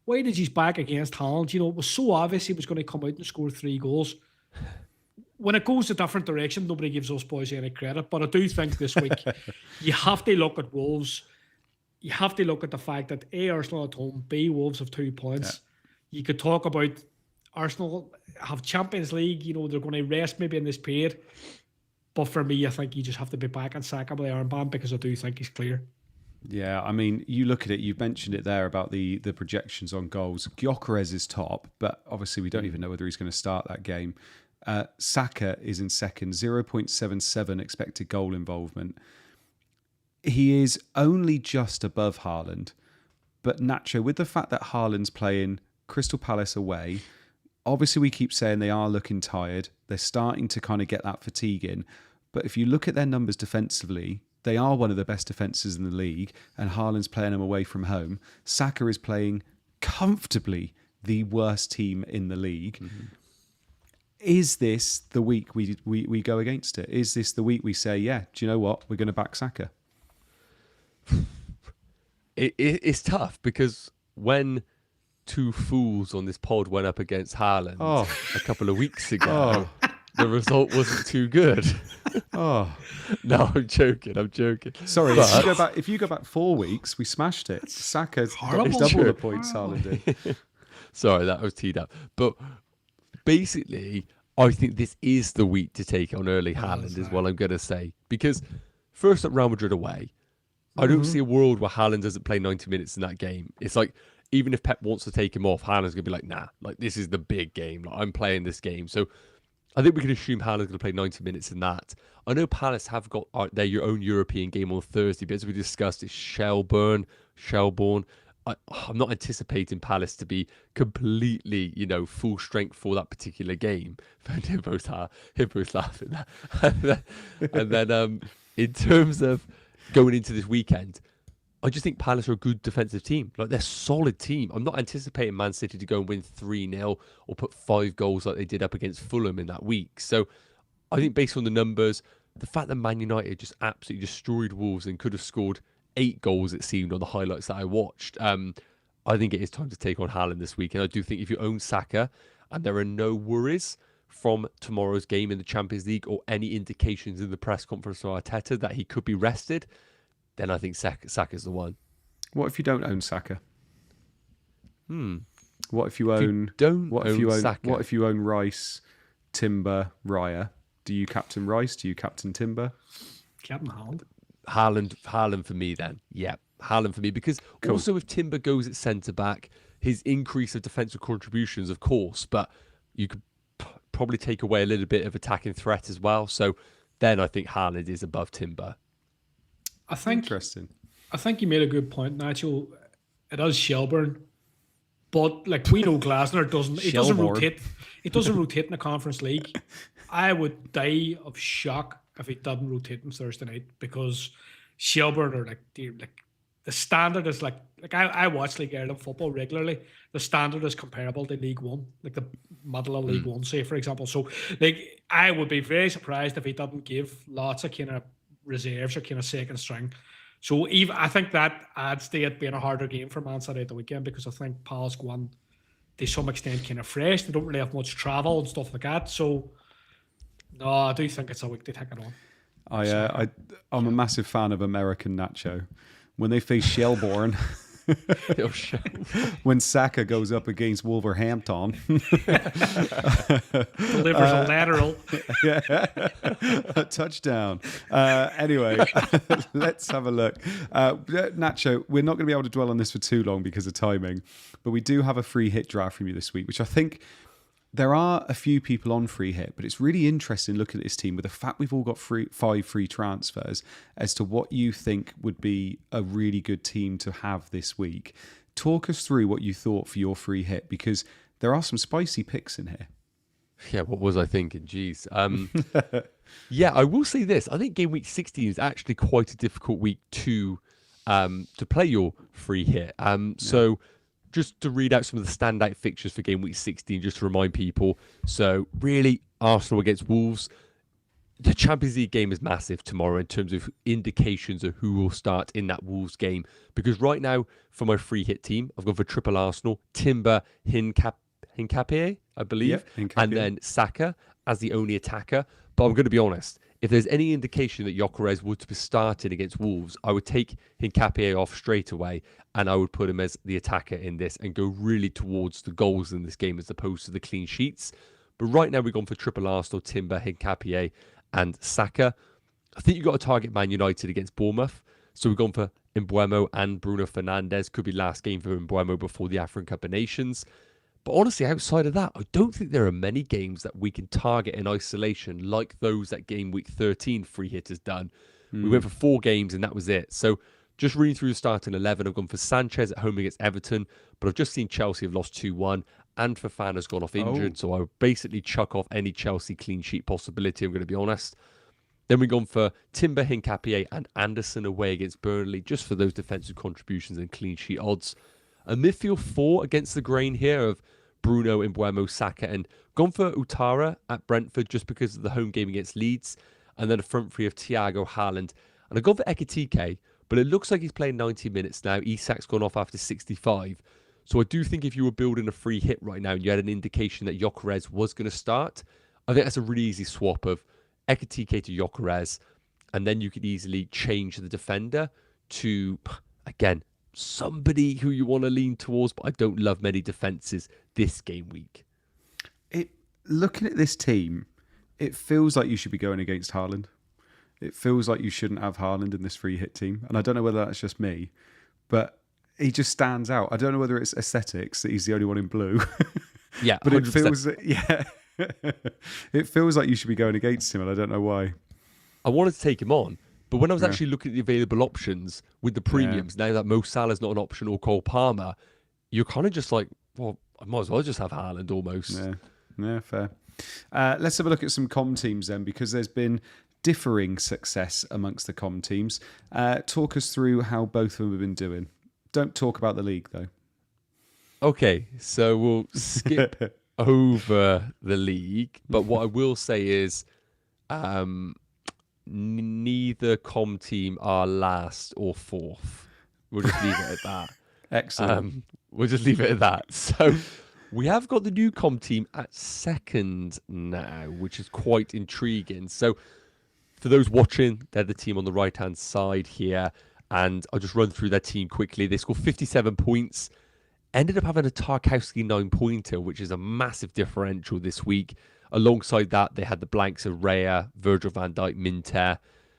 C: Why did you back against Haaland? You know, it was so obvious he was going to come out and score 3 goals. When it goes a different direction, nobody gives us boys any credit. But I do think this week, you have to look at Wolves. You have to look at the fact that A, Arsenal at home, B, Wolves have 2 points. Yeah. You could talk about Arsenal have Champions League, you know, they're going to rest maybe in this period. But for me, I think you just have to be back and Saka with the armband because I do think he's clear.
A: Yeah, I mean, you look at it, you've mentioned it there about the projections on goals. Gyökeres is top, but obviously we don't even know whether he's going to start that game. Saka is in second, 0.77 expected goal involvement. He is only just above Haaland. But Nacho, with the fact that Haaland's playing Crystal Palace away, obviously we keep saying they are looking tired. They're starting to kind of get that fatigue in. But if you look at their numbers defensively, they are one of the best defences in the league, and Haaland's playing them away from home. Saka is playing comfortably the worst team in the league. Mm-hmm. Is this the week we go against it? Is this the week we say, yeah, do you know what? We're going to back Saka?
B: It's tough because when 2 fools on this pod went up against Haaland a couple of weeks ago, the result wasn't too good. No, I'm joking.
A: Sorry, but if you go back 4 weeks, we smashed it. Saka's got double the points Haaland did.
B: Sorry, that was teed up. But basically, I think this is the week to take on early Haaland, is what I'm going to say. Because first up, Real Madrid away, I don't see a world where Haaland doesn't play 90 minutes in that game. It's like, even if Pep wants to take him off, Haaland's going to be like, nah, like this is the big game. Like, I'm playing this game. So I think we can assume Haaland's going to play 90 minutes in that. I know Palace have got their own European game on Thursday, but as we discussed, it's Shelbourne. I'm not anticipating Palace to be completely, full strength for that particular game. Hibbo's laughing. And then in terms of going into this weekend, I just think Palace are a good defensive team. Like, they're a solid team. I'm not anticipating Man City to go and win 3-0 or put 5 goals like they did up against Fulham in that week. So I think based on the numbers, the fact that Man United just absolutely destroyed Wolves and could have scored 8 goals, it seemed, on the highlights that I watched, I think it is time to take on Haaland this week. And I do think if you own Saka and there are no worries from tomorrow's game in the Champions League or any indications in the press conference from Arteta that he could be rested, then I think Saka's the one.
A: What if you don't own Saka? What if you
B: own? Saka?
A: What if you own Rice, Timber, Raya? Do you captain Rice? Do you captain Timber?
C: Captain Haaland.
B: Haaland for me then. Yeah, Haaland for me, because also if Timber goes at centre back, his increase of defensive contributions, of course, but you could probably take away a little bit of attacking threat as well. So then I think Haaland is above Timber.
A: Interesting.
C: I think you made a good point, Nacho. It is Shelbourne, but like we know, Glasner doesn't. It doesn't rotate. It doesn't rotate in the Conference League. I would die of shock if he didn't rotate on Thursday night, because Shelbourne are like the standard is like I watch League Ireland football regularly. The standard is comparable to League One, like the middle of League One, say for example. So like I would be very surprised if he didn't give lots of kind of reserves or kind of second string. So I think that adds to it being a harder game for Man City at the weekend, because I think Palace go on to some extent kind of fresh. They don't really have much travel and stuff like that. So, no, I do think it's a week to take it on.
A: I'm a massive fan of American Nacho. When they face Shelbourne, when Saka goes up against Wolverhampton,
C: delivers a lateral.
A: A touchdown. Anyway, let's have a look. Nacho, we're not going to be able to dwell on this for too long because of timing, but we do have a free hit draft from you this week, which I think there are a few people on free hit, but it's really interesting looking at this team with the fact we've all got 5 free transfers as to what you think would be a really good team to have this week. Talk us through what you thought for your free hit, because there are some spicy picks in here.
B: Yeah, what was I thinking? Jeez. Yeah, I will say this. I think game week 16 is actually quite a difficult week to play your free hit. So just to read out some of the standout fixtures for game week 16, just to remind people. So really, Arsenal against Wolves. The Champions League game is massive tomorrow in terms of indications of who will start in that Wolves game. Because right now, for my free hit team, I've gone for triple Arsenal, Timber, Hincapié, I believe, and then Saka as the only attacker. But I'm going to be honest, if there's any indication that Gyökeres would be starting against Wolves, I would take Hincapié off straight away and I would put him as the attacker in this and go really towards the goals in this game as opposed to the clean sheets. But right now we've gone for triple Arsenal, Timber, Hincapié and Saka. I think you've got to target Man United against Bournemouth. So we've gone for Mbeumo and Bruno Fernandes. Could be last game for Mbeumo before the African Cup of Nations. But honestly, outside of that, I don't think there are many games that we can target in isolation like those that game week 13 free hit has done. We went for 4 games and that was it. So just reading through the starting 11, I've gone for Sanchez at home against Everton, but I've just seen Chelsea have lost 2-1 and Fofana's gone off injured. So I would basically chuck off any Chelsea clean sheet possibility, I'm going to be honest. Then we've gone for Timber, Hincapié and Anderson away against Burnley, just for those defensive contributions and clean sheet odds. A midfield 4 against the grain here of Bruno, Mbeumo, Saka, and gone for Utara at Brentford just because of the home game against Leeds. And then a front 3 of Thiago, Haaland. And I've gone for Ekitike, but it looks like he's playing 90 minutes now. Isak's gone off after 65. So I do think if you were building a free hit right now and you had an indication that Gyökeres was going to start, I think that's a really easy swap of Ekitike to Gyökeres. And then you could easily change the defender to, again, somebody who you want to lean towards, but I don't love many defences this game week.
A: Looking at this team, it feels like you should be going against Haaland. It feels like you shouldn't have Haaland in this free hit team. And I don't know whether that's just me, but he just stands out. I don't know whether it's aesthetics that he's the only one in blue.
B: Yeah,
A: but
B: 100%.
A: It feels like you should be going against him, and I don't know why.
B: I wanted to take him on, but when I was actually looking at the available options with the premiums, now that Mo Salah's not an option or Cole Palmer, you're kind of just like, well, I might as well just have Haaland almost.
A: Yeah, fair. Let's have a look at some com teams then, because there's been differing success amongst the com teams. Talk us through how both of them have been doing. Don't talk about the league, though.
B: Okay, so we'll skip over the league, but what I will say is neither com team are last or fourth. We'll just leave it at that.
A: Excellent.
B: We'll just leave it at that. So we have got the new com team at second now, which is quite intriguing. So for those watching, they're the team on the right-hand side here. And I'll just run through their team quickly. They scored 57 points. Ended up having a Tarkowski 9-pointer, which is a massive differential this week. Alongside that, they had the blanks of Raya, Virgil van Dijk, Minter,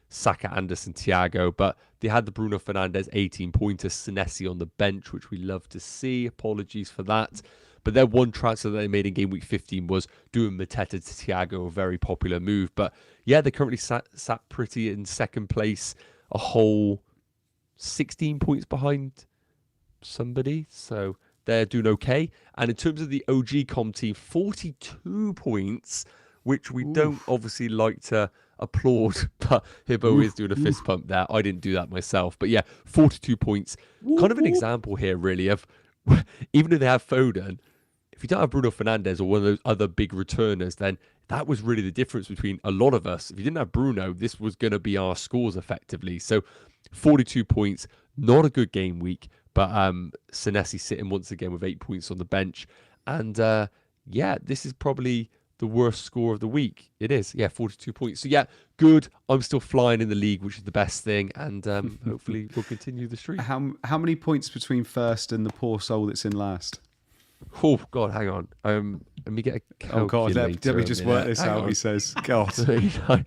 B: Saka, Anderson, Thiago. But they had the Bruno Fernandes 18-pointer, Senesi on the bench, which we love to see. Apologies for that. But their one transfer that they made in game week 15 was doing Mateta to Thiago, a very popular move. But yeah, they currently sat pretty in second place, a whole 16 points behind somebody. So they're doing okay. And in terms of the OG com team, 42 points, which we don't obviously like to applaud, but Hibbo is doing a fist pump there. I didn't do that myself. But yeah, 42 points. Kind of an example here, really, of even if they have Foden, if you don't have Bruno Fernandes or one of those other big returners, then that was really the difference between a lot of us. If you didn't have Bruno, this was going to be our scores effectively. So 42 points, not a good game week, but Senesi sitting once again with 8 points on the bench. And this is probably the worst score of the week. It is, 42 points. So good. I'm still flying in the league, which is the best thing, and hopefully we'll continue the streak.
A: How many points between first and the poor soul that's in last?
B: Oh God, hang on. Let me get a calculator.
A: Oh God, let me just work this out. He says, God,
B: 39,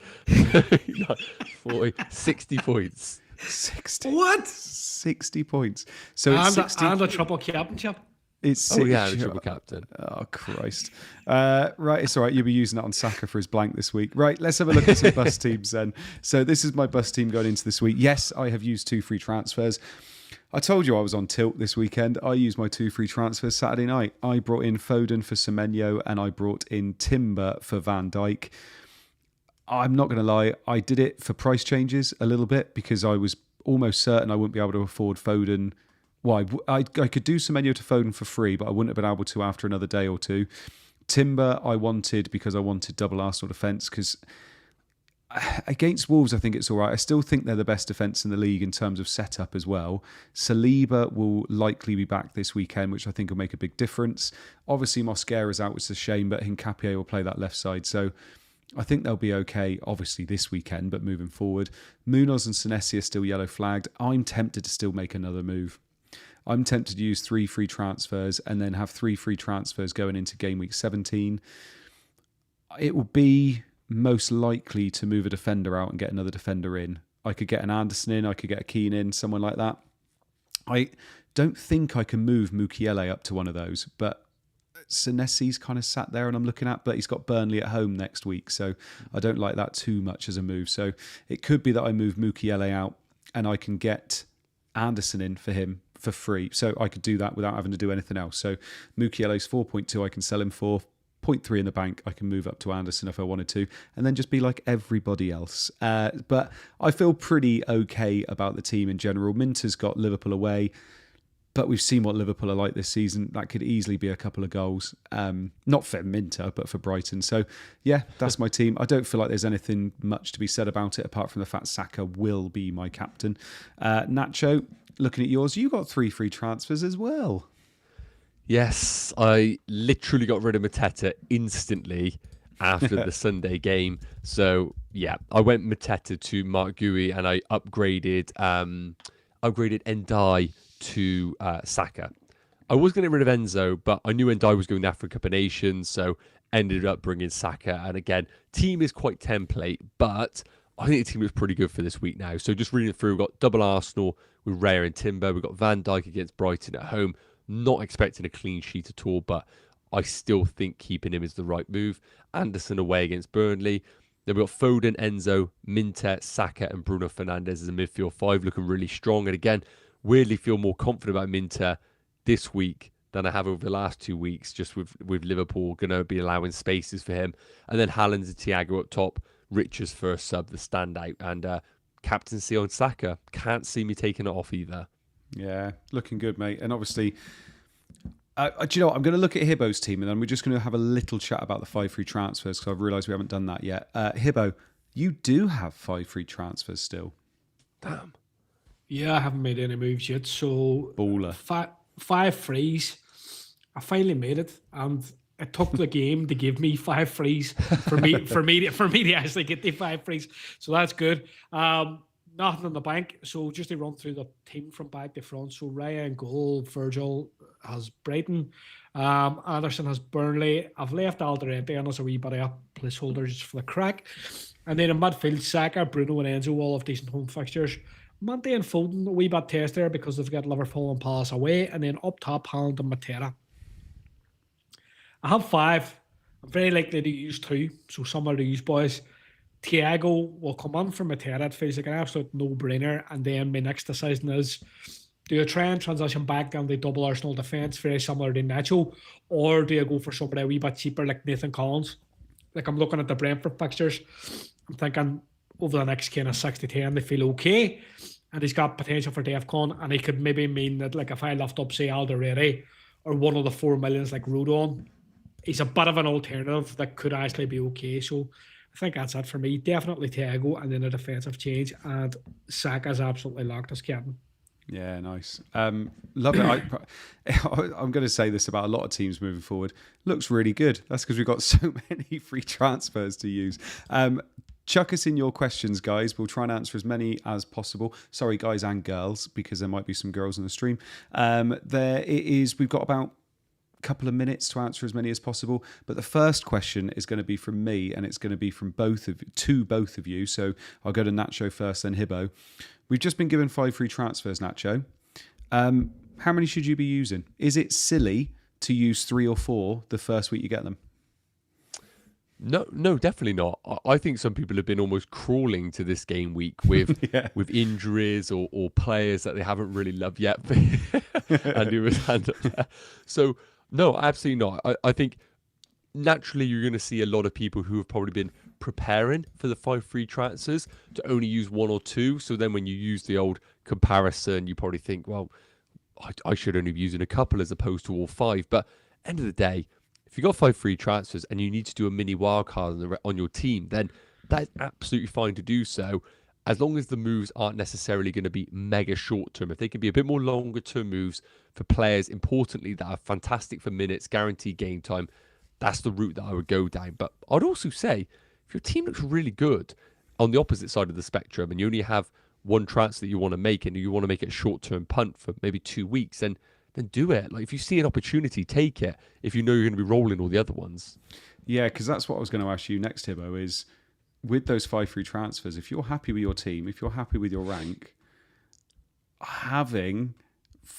B: 40, 60 points.
A: 60.
C: What?
A: 60 points. So
C: And,
A: it's 60.
C: and a triple captainship.
A: It's
B: the triple captain.
A: Oh Christ! Right, it's all right. You'll be using that on Saka for his blank this week. Right, let's have a look at some bus teams then. So this is my bus team going into this week. Yes, I have used 2 free transfers. I told you I was on tilt this weekend. I used my 2 free transfers Saturday night. I brought in Foden for Semenyo and I brought in Timber for Van Dijk. I'm not going to lie, I did it for price changes a little bit because I was almost certain I wouldn't be able to afford Foden. Why? I could do Semenyo to Foden for free, but I wouldn't have been able to after another day or two. Timber I wanted because I wanted double Arsenal defence, because against Wolves I think it's all right. I still think they're the best defence in the league in terms of setup as well. Saliba will likely be back this weekend, which I think will make a big difference. Obviously Mosquera's out, which is a shame, but Hincapié will play that left side, so I think they'll be okay, obviously, this weekend, but moving forward. Munoz and Senesi are still yellow flagged. I'm tempted to still make another move. I'm tempted to use 3 free transfers and then have 3 free transfers going into game week 17. It will be most likely to move a defender out and get another defender in. I could get an Anderson in, I could get a Keane in, someone like that. I don't think I can move Mukiele up to one of those, but Senesi's kind of sat there and I'm looking at, but he's got Burnley at home next week, so I don't like that too much as a move. So it could be that I move Mukiele out and I can get Anderson in for him for free. So I could do that without having to do anything else. So Mukiele's 4.2, I can sell him for 0.3 in the bank. I can move up to Anderson if I wanted to, and then just be like everybody else. But I feel pretty okay about the team in general. Minter's got Liverpool away, but we've seen what Liverpool are like this season. That could easily be a couple of goals. Not for Minter, but for Brighton. So, yeah, that's my team. I don't feel like there's anything much to be said about it, apart from the fact Saka will be my captain. Nacho, looking at yours, you got 3 free transfers as well.
B: Yes, I literally got rid of Mateta instantly after the Sunday game. So, I went Mateta to Mark Gui and I upgraded Ndai to Saka. I was going to get rid of Enzo, but I knew Ndai was going there for a Cup of Nations, so ended up bringing Saka. And again, team is quite template, but I think the team is pretty good for this week now. So just reading through, we've got double Arsenal with Raya and Timber. We've got Van Dijk against Brighton at home. Not expecting a clean sheet at all, but I still think keeping him is the right move. Anderson away against Burnley. Then we've got Foden, Enzo, Minter, Saka and Bruno Fernandes as a midfield 5, looking really strong. And again, weirdly feel more confident about Minter this week than I have over the last 2 weeks, just with Liverpool going to be allowing spaces for him. And then Haaland and Thiago up top, Richards first sub, the standout, and captaincy on Saka. Can't see me taking it off either.
A: Yeah, looking good, mate. And obviously, do you know what? I'm going to look at Hibbo's team and then we're just going to have a little chat about the 5 free transfers because I've realised we haven't done that yet. Hibbo, you do have 5 free transfers still.
B: Damn.
C: Yeah, I haven't made any moves yet. So
A: Baller.
C: 5 frees. I finally made it, and it took the game to give me 5 frees for me to actually get the 5 frees. So that's good. Nothing in the bank. So just to run through the team from back to front. So Raya in goal, Virgil has Brighton, Anderson has Burnley. I've left Alderete and as a wee bit of placeholder just for the crack. And then in midfield, Saka, Bruno and Enzo all have decent home fixtures. Monte and Foden, a wee bit test there because they've got Liverpool and Palace away. And then up top, Haaland and Matera. I have 5. I'm very likely to use 2. So some of these boys. Thiago will come on for Matera. It feels like an absolute no-brainer. And then my next decision is, do I try and transition back down the double Arsenal defence, very similar to Nacho, or do I go for somebody a wee bit cheaper like Nathan Collins? Like I'm looking at the Brentford fixtures. I'm thinking over the next kind of 6 to 10, they feel okay. And he's got potential for DEFCON. And he could maybe mean that like if I lift up, say, Alderete or one of the 4 millions like Rodon, he's a bit of an alternative that could actually be okay. So I think that's it for me. Definitely Thiago and then a defensive change. And Saka's absolutely locked as captain.
A: Yeah, nice. Love it. I'm going to say this about a lot of teams moving forward. Looks really good. That's because we've got so many free transfers to use. Chuck us in your questions, guys. We'll try and answer as many as possible. Sorry, guys and girls, because there might be some girls in the stream. There it is. We've got about couple of minutes to answer as many as possible, but the first question is going to be from me, and it's going to be from both of you. So I'll go to Nacho first, then Hibbo. We've just been given 5 free transfers, Nacho. How many should you be using? Is it silly to use 3 or 4 the first week you get them?
B: No, definitely not. I think some people have been almost crawling to this game week with with injuries or players that they haven't really loved yet. And do his hand up there. So no, absolutely not. I think naturally you're going to see a lot of people who have probably been preparing for the 5 free transfers to only use 1 or 2. So then when you use the old comparison, you probably think, well, I should only be using a couple as opposed to all 5. But end of the day, if you got 5 free transfers and you need to do a mini wildcard on your team, then that is absolutely fine to do so, as long as the moves aren't necessarily going to be mega short term. If they can be a bit more longer term moves for players, importantly, that are fantastic for minutes, guaranteed game time, that's the route that I would go down. But I'd also say, if your team looks really good on the opposite side of the spectrum and you only have one transfer that you want to make and you want to make it a short term punt for maybe 2 weeks, then do it. Like, if you see an opportunity, take it. If you know you're going to be rolling all the other ones.
A: Yeah, because that's what I was going to ask you next, Hibbo, is with those 5 free transfers, if you're happy with your team, if you're happy with your rank,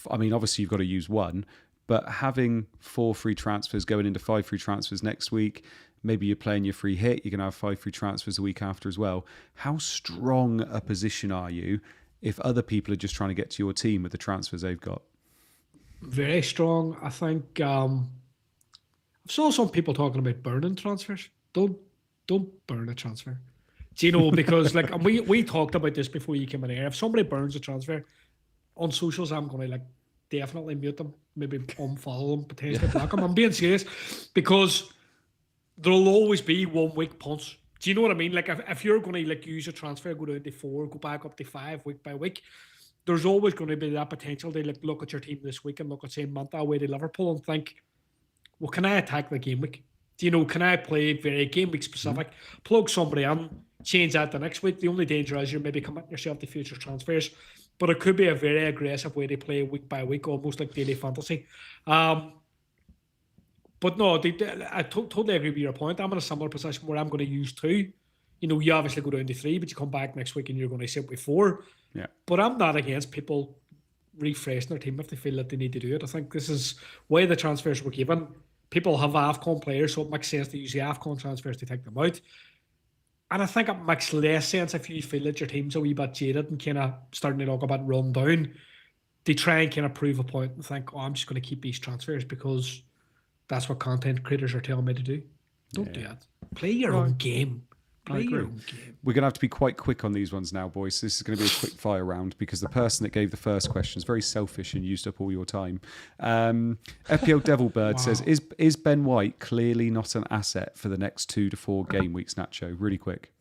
A: obviously you've got to use 1, but having 4 free transfers going into 5 free transfers next week, maybe you're playing your free hit, you're going to have 5 free transfers the week after as well. How strong a position are you if other people are just trying to get to your team with the transfers they've got?
C: Very strong. I think I saw some people talking about burning transfers. Don't burn a transfer. Do you know, because like, and we talked about this before you came in here. If somebody burns a transfer on socials, I'm going to definitely mute them, maybe unfollow them, potentially block them. I'm being serious, because there'll always be 1 week punts. Do you know what I mean? Like, if you're going to use a transfer, go down to 4, go back up to 5 week by week, there's always going to be that potential to look at your team this week and look at, say, Manta away to Liverpool and think, well, can I attack the game week? Do you know, can I play very game week specific, plug somebody in, change that the next week? The only danger is you're maybe committing yourself to future transfers, but it could be a very aggressive way to play week by week, almost like daily fantasy. But no, I totally agree with your point. I'm in a similar position where I'm going to use 2. You know, you obviously go down to 3, but you come back next week and you're going to sit with 4.
A: Yeah.
C: But I'm not against people refreshing their team if they feel that they need to do it. I think this is why the transfers were given. People have AFCON players, so it makes sense to use the AFCON transfers to take them out. And I think it makes less sense if you feel that your team's a wee bit jaded and kind of starting to look a bit run down. They try and kind of prove a point and think, I'm just going to keep these transfers because that's what content creators are telling me to do. Don't do that. Play your own game. Play your own game.
A: We're going to have to be quite quick on these ones now, boys. This is going to be a quick fire round because the person that gave the first question is very selfish and used up all your time. FPL Devilbird says, is Ben White clearly not an asset for the next 2 to 4 game weeks, Nacho? Really quick.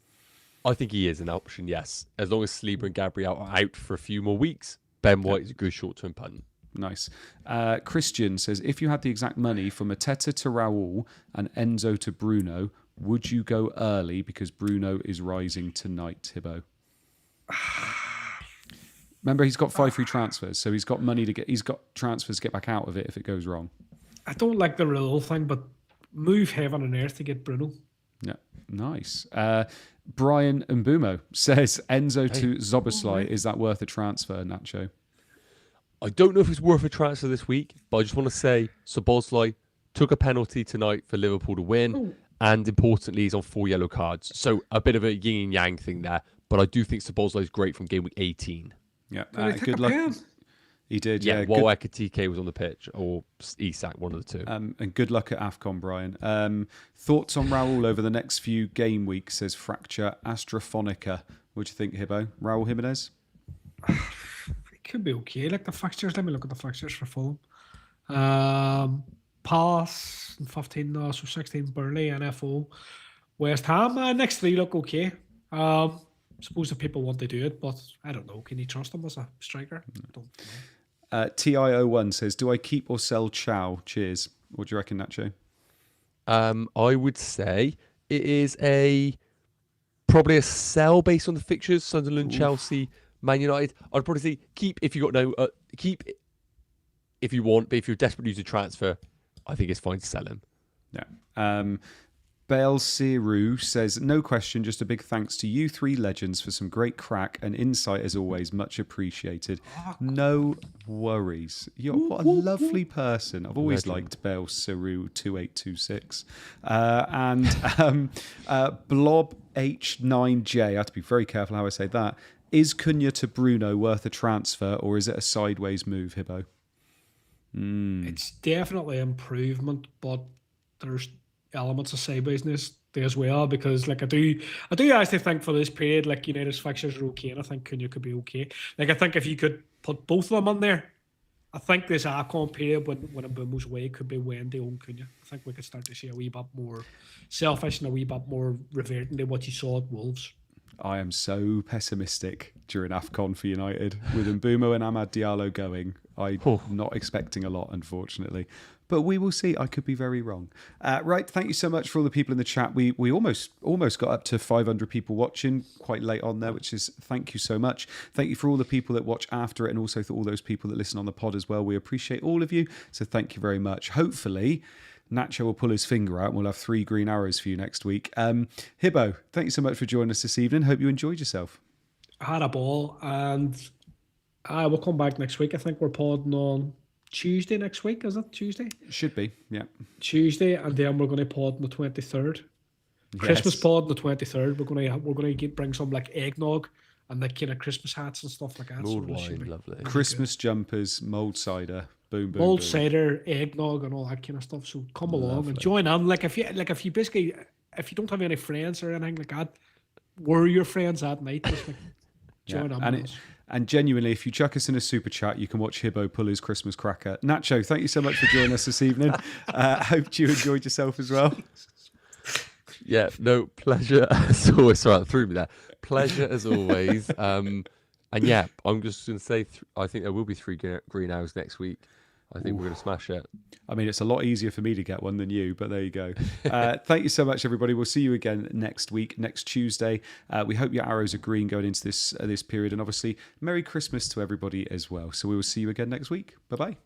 B: I think he is an option, yes. As long as Saliba and Gabriel are out for a few more weeks, Ben White is a good short-term punt.
A: Nice. Christian says, if you had the exact money for Mateta to Raul and Enzo to Bruno, would you go early because Bruno is rising tonight, Hibbo? Remember, he's got 5 free transfers, so he's got money to get. He's got transfers to get back out of it if it goes wrong.
C: I don't like the Raul thing, but move heaven and earth to get Bruno.
A: Yeah, nice. Brian Mbumo says, Enzo to Zoboslai, is that worth a transfer, Nacho?
B: I don't know if it's worth a transfer this week, but I just want to say Szoboszlai took a penalty tonight for Liverpool to win, and importantly, he's on 4 yellow cards. So a bit of a yin and yang thing there, but I do think Szoboszlai is great from game week 18.
A: Yeah, good luck. He did, yeah.
B: While Ekitike was on the pitch, or Isak, one of the 2.
A: And good luck at AFCON, Brian. Thoughts on Raul over the next few game weeks, says Fracture Astrophonica. What do you think, Hibbo? Raul Jimenez?
C: It could be okay. Like the fixtures, let me look at the fixtures for Fulham. Palace, 15, so 16, Burnley, NFO, West Ham. Next 3 look okay. suppose if people want to do it, but I don't know. Can you trust him as a striker? Don't know.
A: TIO1 says, do I keep or sell Chow? Cheers. What do you reckon, Nacho?
B: I would say it is probably a sell based on the fixtures: Sunderland, Chelsea, Man United. I'd probably say keep if you got no keep if you want, but if you're desperate to transfer, I think it's fine to sell him.
A: Yeah. Bale Siru says, no question, just a big thanks to you three legends for some great crack and insight as always, much appreciated. No worries. You're what a lovely person. I've always liked Bale Siru 2826. Blob H9J, I have to be very careful how I say that. Is Cunha to Bruno worth a transfer, or is it a sideways move, Hibbo?
C: It's definitely improvement, but there's elements of sidewaysness there as well, because like I do actually think for this period, like United's fixtures are okay, and I think Cunha could be okay. Like I think if you could put both of them in there, I think this AFCON period when Mbeumo's away could be when they own Cunha. I think we could start to see a wee bit more selfish and a wee bit more reverting to what you saw at Wolves.
A: I am so pessimistic during AFCON for United. With Mbeumo and Amad Diallo going, I'm not expecting a lot, unfortunately. But we will see. I could be very wrong. Right, thank you so much for all the people in the chat. We almost got up to 500 people watching quite late on there, which is thank you so much. Thank you for all the people that watch after it, and also for all those people that listen on the pod as well. We appreciate all of you, so thank you very much. Hopefully, Nacho will pull his finger out and we'll have 3 green arrows for you next week. Hibbo, thank you so much for joining us this evening. Hope you enjoyed yourself.
C: I had a ball, and I will come back next week. I think we're podding on Tuesday next week. Is it Tuesday?
A: Should be, yeah.
C: Tuesday, and then we're going to pod on the 23rd.
A: Yes.
C: Christmas pod on the 23rd. We're going to bring some like eggnog and like kind of Christmas hats and stuff like that.
B: Mulled wine, lovely.
A: Christmas jumpers, mulled cider, boom, boom,
C: mulled
A: boom.
C: cider, eggnog, and all that kind of stuff. So come along and join in. Like if you basically, if you don't have any friends or anything like that, we're your friends at night. Just like join in.
A: And genuinely, if you chuck us in a super chat, you can watch Hibbo pull his Christmas cracker. Nacho, thank you so much for joining us this evening. Hope you enjoyed yourself as well.
B: Yeah, no, pleasure as always. Sorry, that threw me there. Pleasure as always. And yeah, I'm just going to say, I think there will be 3 green arrows next week. I think we're going to smash it. I
A: mean, it's a lot easier for me to get one than you, but there you go. Thank you so much, everybody. We'll see you again next week, next Tuesday. We hope your arrows are green going into this period. And obviously, Merry Christmas to everybody as well. So we will see you again next week. Bye-bye.